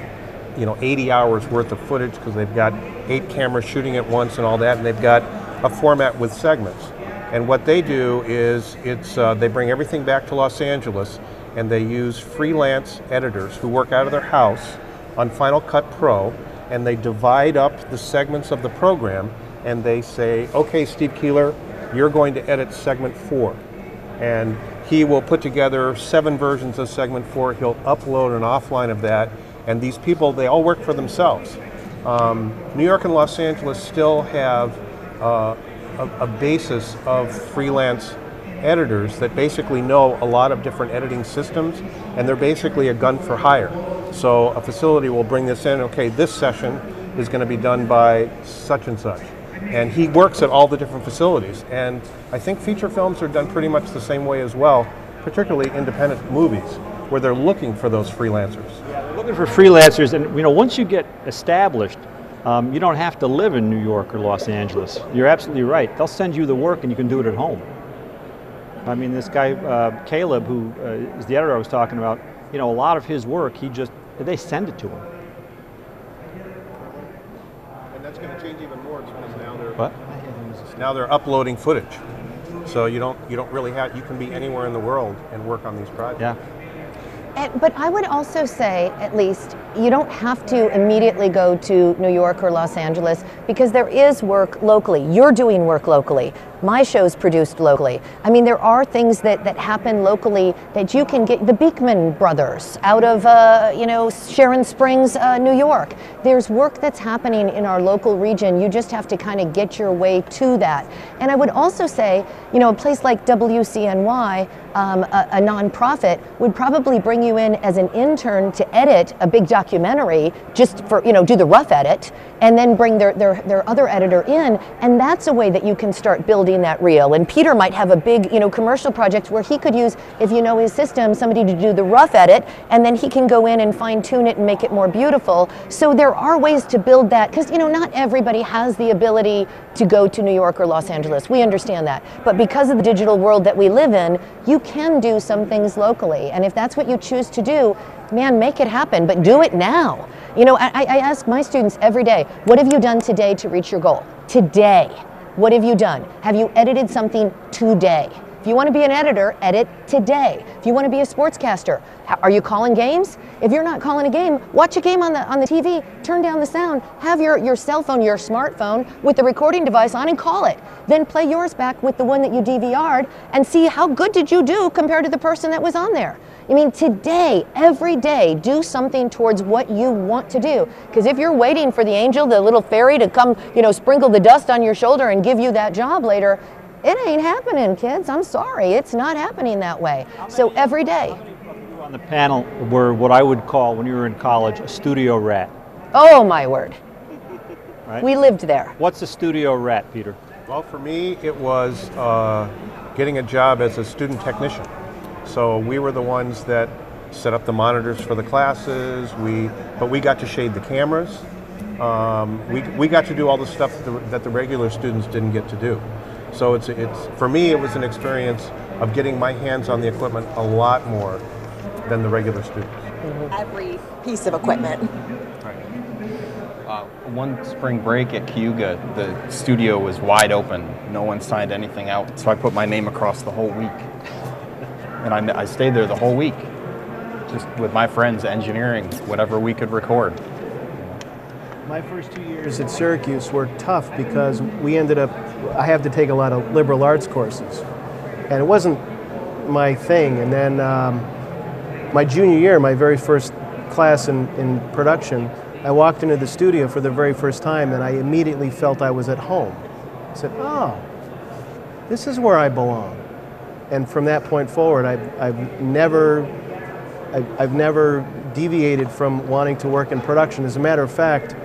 you know, 80 hours worth of footage because they've got 8 cameras shooting at once and all that, and they've got a format with segments. And what they do is they bring everything back to Los Angeles, and they use freelance editors who work out of their house on Final Cut Pro, and they divide up the segments of the program, and they say, okay, Steve Keeler, you're going to edit segment 4. And he will put together 7 versions of segment 4. He'll upload an offline of that. And these people, they all work for themselves. New York and Los Angeles still have a basis of freelance editors that basically know a lot of different editing systems, and they're basically a gun for hire. So a facility will bring this in, okay, this session is going to be done by such and such. And he works at all the different facilities. And I think feature films are done pretty much the same way as well, particularly independent movies, where they're looking for those freelancers. Yeah, they're looking for freelancers, and you know, once you get established, you don't have to live in New York or Los Angeles. You're absolutely right. They'll send you the work, and you can do it at home. I mean, this guy Caleb, who is the editor I was talking about, you know, a lot of his work, they send it to him. And that's going to change even more because now they're uploading footage. So you don't really have, you can be anywhere in the world and work on these projects. Yeah. But I would also say, at least, you don't have to immediately go to New York or Los Angeles, because there is work locally. You're doing work locally. My show's produced locally. I mean, there are things that happen locally that you can get. The Beekman brothers out of, Sharon Springs, New York. There's work that's happening in our local region. You just have to kind of get your way to that. And I would also say, you know, a place like WCNY, a nonprofit, would probably bring you in as an intern to edit a big documentary, just for, you know, do the rough edit, and then bring their other editor in, and that's a way that you can start building that reel. And Peter might have a big, you know, commercial project where he could use, if you know his system, somebody to do the rough edit, and then he can go in and fine tune it and make it more beautiful. So there are ways to build that, because, you know, not everybody has the ability to go to New York or Los Angeles. We understand that. But because of the digital world that we live in, you can do some things locally. And if that's what you choose to do, man, make it happen, but do it now. You know, I ask my students every day, what have you done today to reach your goal? Today. What have you done? Have you edited something today? If you want to be an editor, edit today. If you want to be a sportscaster, are you calling games? If you're not calling a game, watch a game on the TV, turn down the sound, have your cell phone, your smartphone with the recording device on and call it. Then play yours back with the one that you DVR'd and see how good did you do compared to the person that was on there. I mean, today, every day, do something towards what you want to do. Because if you're waiting for the angel, the little fairy, to come, you know, sprinkle the dust on your shoulder and give you that job later, it ain't happening, kids. I'm sorry, it's not happening that way. So every day. How many of you on the panel were what I would call, when you were in college, a studio rat? Oh my word. Right? We lived there. What's a studio rat, Peter? Well, for me, it was getting a job as a student technician. So we were the ones that set up the monitors for the classes. But we got to shade the cameras. We got to do all the stuff that the regular students didn't get to do. So it's for me, it was an experience of getting my hands on the equipment a lot more than the regular students. Every piece of equipment. One spring break at Cayuga, the studio was wide open. No one signed anything out, so I put my name across the whole week. And I stayed there the whole week, just with my friends engineering whatever we could record. My first 2 years at Syracuse were tough because I had to take a lot of liberal arts courses. And it wasn't my thing. And then my junior year, my very first class in production, I walked into the studio for the very first time and I immediately felt I was at home. I said, oh, this is where I belong. And from that point forward, I've never deviated from wanting to work in production. As a matter of fact,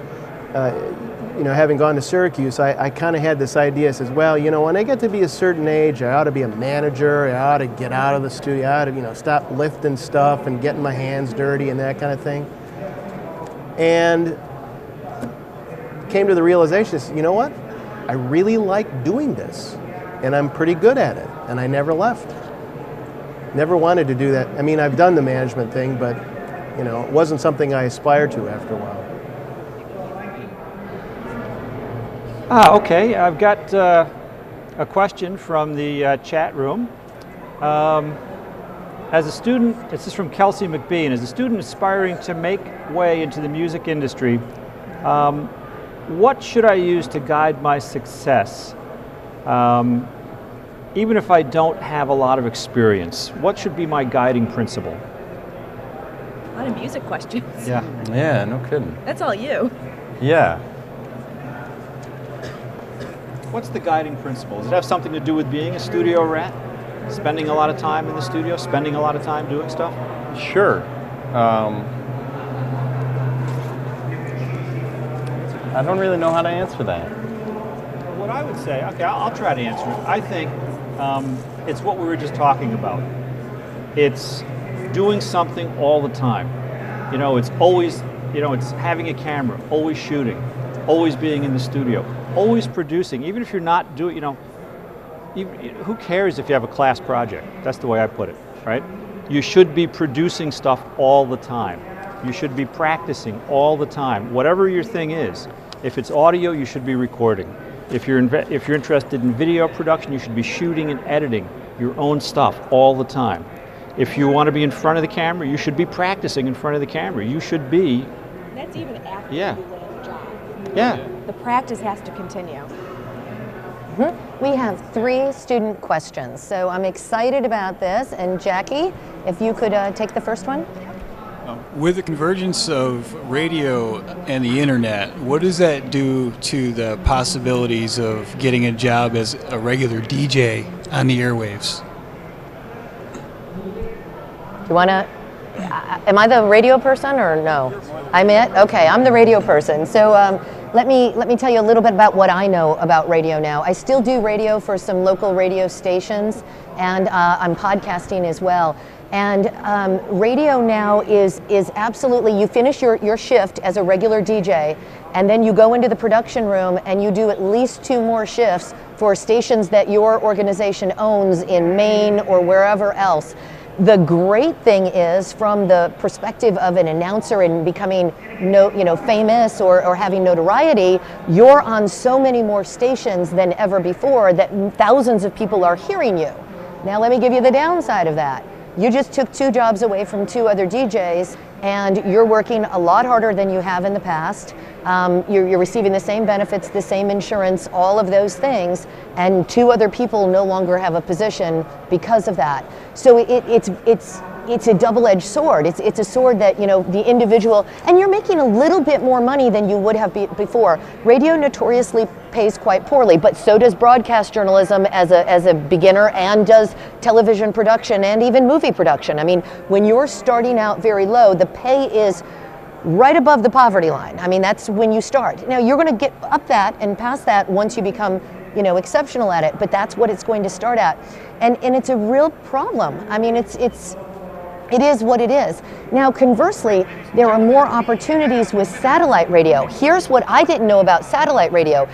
having gone to Syracuse, I kind of had this idea, says, well, when I get to be a certain age, I ought to be a manager, I ought to get out of the studio, I ought to, stop lifting stuff and getting my hands dirty and that kind of thing. And came to the realization, you know what? I really like doing this, and I'm pretty good at it, and I never left. Never wanted to do that. I mean, I've done the management thing, but it wasn't something I aspired to after a while. Okay, I've got a question from the chat room. As a student, this is from Kelsey McBee, and as a student aspiring to make way into the music industry, what should I use to guide my success? Even if I don't have a lot of experience, what should be my guiding principle? A lot of music questions. Yeah. Yeah, no kidding. That's all you. Yeah. What's the guiding principle? Does it have something to do with being a studio rat? Spending a lot of time in the studio, spending a lot of time doing stuff? Sure. I don't really know how to answer that. What I would say, okay, I'll try to answer it. I think it's what we were just talking about. It's doing something all the time. It's always, it's having a camera, always shooting, always being in the studio, always producing, even if you're not doing, who cares if you have a class project? That's the way I put it, right? You should be producing stuff all the time. You should be practicing all the time, whatever your thing is. If it's audio, you should be recording. If you're interested in video production, you should be shooting and editing your own stuff all the time. If you want to be in front of the camera, you should be practicing in front of the camera. You should be. That's even after Yeah. you land a job. Yeah. The practice has to continue. We have 3 student questions, so I'm excited about this. And Jackie, if you could take the first one. With the convergence of radio and the internet, what does that do to the possibilities of getting a job as a regular DJ on the airwaves? Do you want to, am I the radio person or no? I'm it? Okay, I'm the radio person. So let me tell you a little bit about what I know about radio now. I still do radio for some local radio stations, and I'm podcasting as well. And radio now is absolutely, you finish your shift as a regular DJ, and then you go into the production room and you do at least 2 more shifts for stations that your organization owns in Maine or wherever else. The great thing is, from the perspective of an announcer and becoming famous or having notoriety, you're on so many more stations than ever before that thousands of people are hearing you. Now let me give you the downside of that. You just took 2 jobs away from 2 other DJs, and you're working a lot harder than you have in the past. You're receiving the same benefits, the same insurance, all of those things, and 2 other people no longer have a position because of that. So it's a double-edged sword. It's a sword that, the individual, and you're making a little bit more money than you would have before. Radio notoriously pays quite poorly, but so does broadcast journalism as a beginner, and does television production and even movie production. I mean, when you're starting out very low, the pay is right above the poverty line. I mean, that's when you start. Now, you're going to get up that and past that once you become, exceptional at it, but that's what it's going to start at. And it's a real problem. I mean, it is what it is. Now, conversely, there are more opportunities with satellite radio. Here's what I didn't know about satellite radio.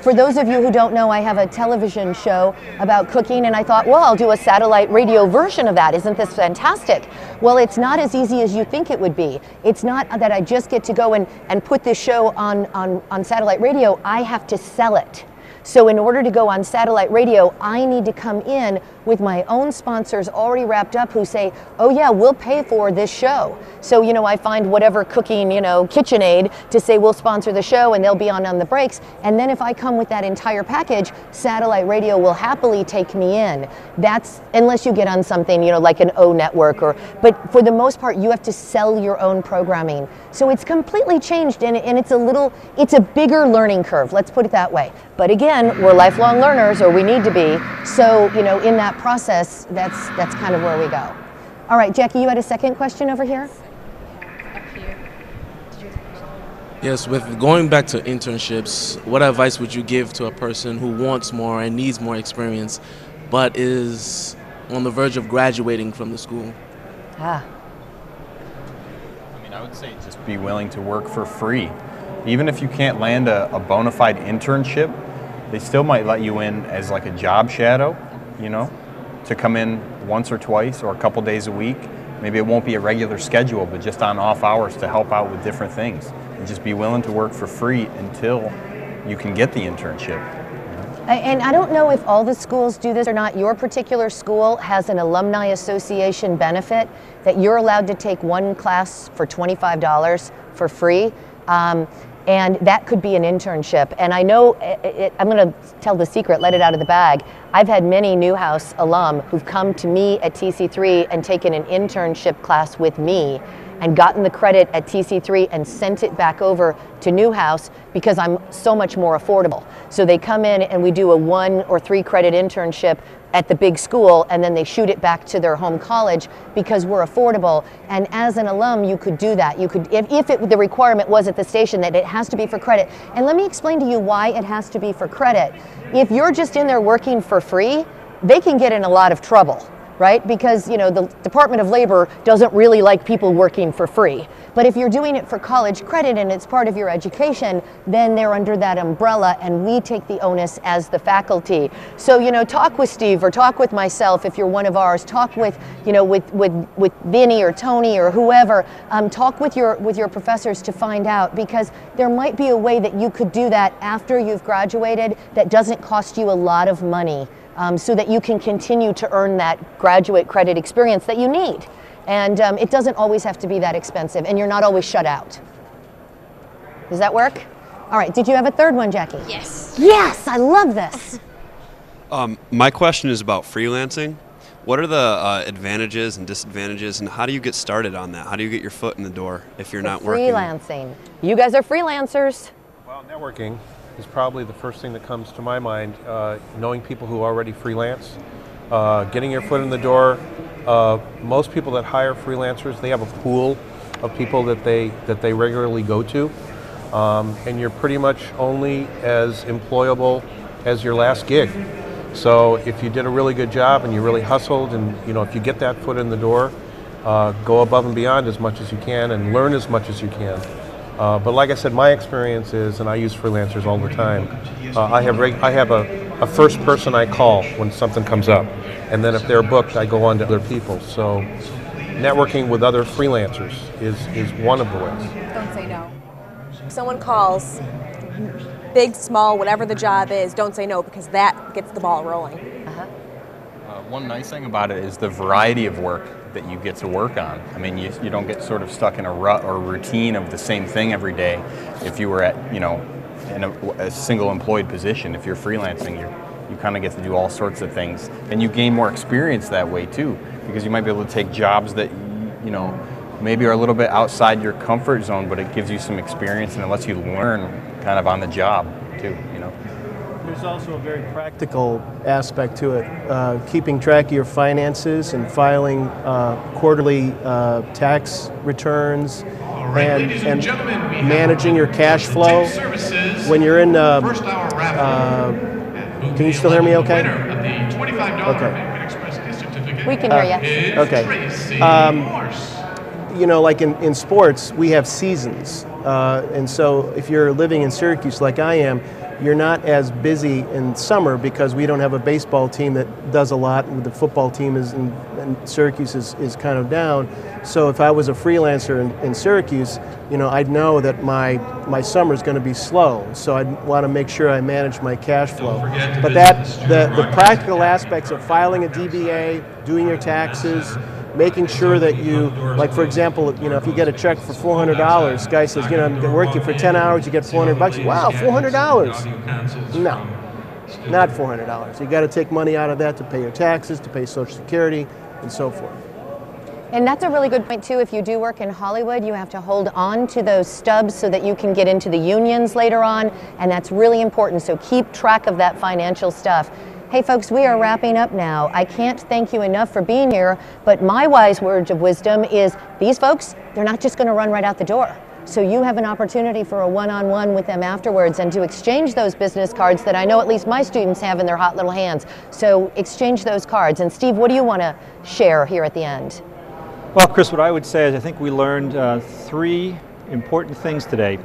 For those of you who don't know, I have a television show about cooking, and I thought, well, I'll do a satellite radio version of that. Isn't this fantastic? Well, it's not as easy as you think it would be. It's not that I just get to go and put this show on satellite radio. I have to sell it. So in order to go on satellite radio, I need to come in with my own sponsors already wrapped up who say, oh yeah, we'll pay for this show. So, I find whatever cooking, KitchenAid to say we'll sponsor the show, and they'll be on the breaks. And then if I come with that entire package, satellite radio will happily take me in. That's, unless you get on something, like an O network, but for the most part, you have to sell your own programming. So it's completely changed, and it's a bigger learning curve, let's put it that way. But again, we're lifelong learners, or we need to be. So, in that process, that's kind of where we go. All right, Jackie, you had a second question over here? Yes, with going back to internships, what advice would you give to a person who wants more and needs more experience, but is on the verge of graduating from the school? Ah. I mean, I would say just be willing to work for free. Even if you can't land a bona fide internship, they still might let you in as like a job shadow, you know, to come in once or twice or a couple days a week. Maybe it won't be a regular schedule, but just on off hours to help out with different things. And just be willing to work for free until you can get the internship. And I don't know if all the schools do this or not. Your particular school has an alumni association benefit that you're allowed to take one class for $25 for free. And that could be an internship. And I know, I'm going to tell the secret, let it out of the bag. I've had many Newhouse alum who've come to me at TC3 and taken an internship class with me and gotten the credit at TC3 and sent it back over to Newhouse because I'm so much more affordable. So they come in and we do a 1 or 3 credit internship at the big school, and then they shoot it back to their home college because we're affordable. And as an alum, you could do that. You could, if the requirement was at the station that it has to be for credit. And let me explain to you why it has to be for credit. If you're just in there working for free, they can get in a lot of trouble, right? Because, you know, the Department of Labor doesn't really like people working for free. But if you're doing it for college credit and it's part of your education, then they're under that umbrella and we take the onus as the faculty. So, you know, talk with Steve or talk with myself if you're one of ours. Talk with, you know, with Vinny or Tony or whoever. Talk with your professors to find out, because there might be a way that you could do that after you've graduated that doesn't cost you a lot of money. So that you can continue to earn that graduate credit experience that you need. And it doesn't always have to be that expensive, and you're not always shut out. Does that work? All right, did you have a third one, Jackie? Yes. Yes, I love this. My question is about freelancing. What are the advantages and disadvantages, and how do you get started on that? How do you get your foot in the door if you're not working? Freelancing. You guys are freelancers. Well, networking is probably the first thing that comes to my mind. Knowing people who already freelance, getting your foot in the door. Most people that hire freelancers, they have a pool of people that they regularly go to, and you're pretty much only as employable as your last gig. So if you did a really good job and you really hustled, and you know, if you get that foot in the door, go above and beyond as much as you can and learn as much as you can. But like I said, my experience is, and I use freelancers all the time, I have a first person I call when something comes up. And then if they're booked, I go on to other people. So networking with other freelancers is one of the ways. Don't say no. If someone calls, big, small, whatever the job is, don't say no, because that gets the ball rolling. One nice thing about it is the variety of work that you get to work on. I mean, you don't get sort of stuck in a rut or routine of the same thing every day. If you were at, you know, in a single employed position, if you're freelancing, you kind of get to do all sorts of things, and you gain more experience that way too, because you might be able to take jobs that, you know, maybe are a little bit outside your comfort zone, but it gives you some experience and it lets you learn kind of on the job too, you know. There's also a very practical aspect to it, keeping track of your finances and filing quarterly tax returns, and managing your cash flow. When you're in, can you still hear me okay? Okay. We can hear you. Okay. You know, like in sports, we have seasons. And so if you're living in Syracuse like I am, you're not as busy in summer because we don't have a baseball team that does a lot. The football team is in Syracuse is kind of down. So if I was a freelancer in Syracuse, you know, I'd know that my summer is going to be slow. So I'd want to make sure I manage my cash flow. But the practical aspects of filing a DBA, doing your taxes, making sure that you, like for example, you know, if you get a check for $400, guy says, you know, I'm working for 10 hours, you get $400. Wow, $400. No, not $400. You got to take money out of that to pay your taxes, to pay Social Security, and so forth. And that's a really good point too. If you do work in Hollywood, you have to hold on to those stubs so that you can get into the unions later on, and that's really important. So keep track of that financial stuff. Hey folks, we are wrapping up now. I can't thank you enough for being here, but my wise words of wisdom is these folks, they're not just going to run right out the door. So you have an opportunity for a one-on-one with them afterwards and to exchange those business cards that I know at least my students have in their hot little hands. So exchange those cards. And Steve, what do you want to share here at the end? Well, Chris, what I would say is I think we learned 3 important things today: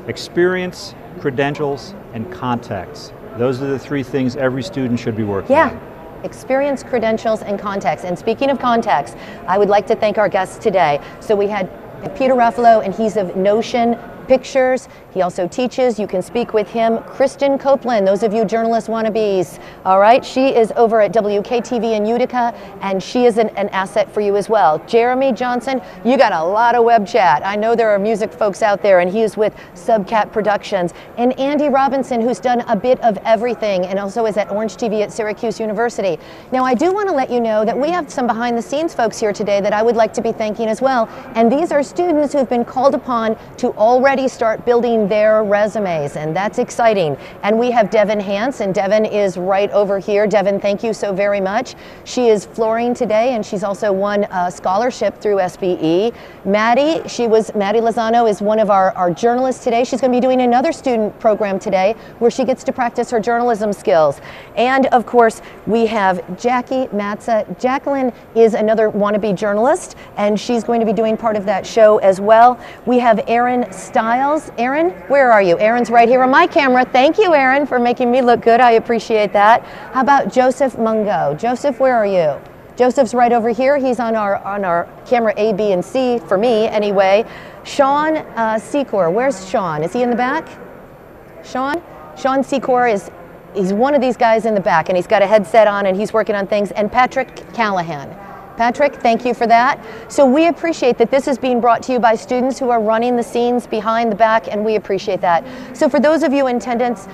experience, credentials, and contacts. Those are the 3 things every student should be working on. Experience, credentials, and contacts. And speaking of contacts, I would like to thank our guests today. So we had Peter Ruffalo, and he's of Notion Pictures. He also teaches. You can speak with him. Kristen Copeland, those of you journalist wannabes, all right? She is over at WKTV in Utica, and she is an asset for you as well. Jeremy Johnson, you got a lot of web chat. I know there are music folks out there, and he is with Subcat Productions. And Andy Robinson, who's done a bit of everything, and also is at Orange TV at Syracuse University. Now, I do want to let you know that we have some behind-the-scenes folks here today that I would like to be thanking as well. And these are students who've been called upon to already start building their resumes, and that's exciting. And we have Devin Hance, and Devin is right over here. Devin, thank you so very much. She is flooring today, and she's also won a scholarship through SBE. Maddie Lozano is one of our journalists today. She's going to be doing another student program today where she gets to practice her journalism skills. And of course, we have Jackie Matza. Jacqueline is another wannabe journalist, and she's going to be doing part of that show as well. We have Aaron Stiles. Aaron, where are you? Aaron's right here on my camera. Thank you, Aaron, for making me look good. I appreciate that. How about Joseph Mungo? Joseph, where are you? Joseph's right over here. He's on our camera A, B, and C, for me anyway. Sean Secor, where's Sean? Is he in the back? Sean Secor he's one of these guys in the back, and he's got a headset on, and he's working on things. And Patrick Callahan. Patrick, thank you for that. So we appreciate that this is being brought to you by students who are running the scenes behind the back, and we appreciate that. So for those of you in attendance,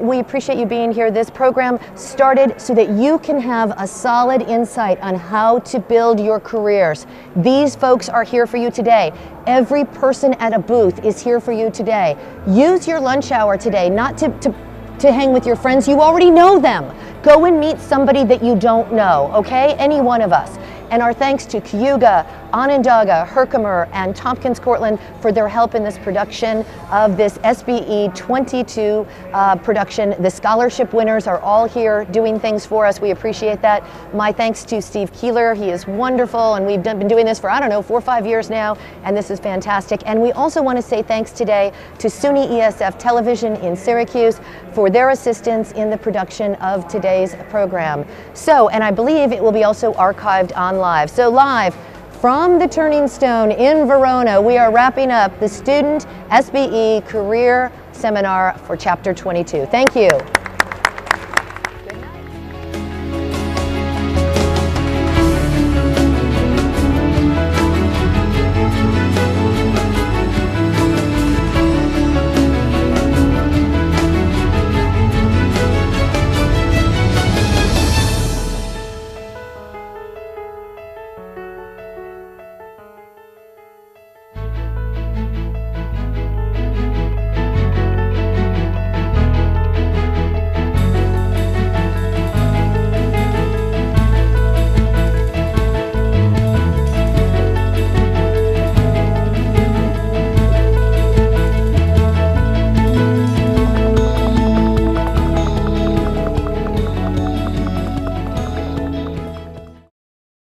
we appreciate you being here. This program started so that you can have a solid insight on how to build your careers. These folks are here for you today. Every person at a booth is here for you today. Use your lunch hour today, not to hang with your friends. You already know them. Go and meet somebody that you don't know, okay? Any one of us. And our thanks to Cayuga, Onondaga, Herkimer, and Tompkins Cortland for their help in this production of this SBE 22 production. The scholarship winners are all here doing things for us. We appreciate that. My thanks to Steve Keeler. He is wonderful, and we've been doing this for, 4 or 5 years now, and this is fantastic. And we also want to say thanks today to SUNY ESF Television in Syracuse for their assistance in the production of today's program. So, and I believe it will be also archived on live. So live from the Turning Stone in Verona, we are wrapping up the Student SBE Career Seminar for Chapter 22. Thank you.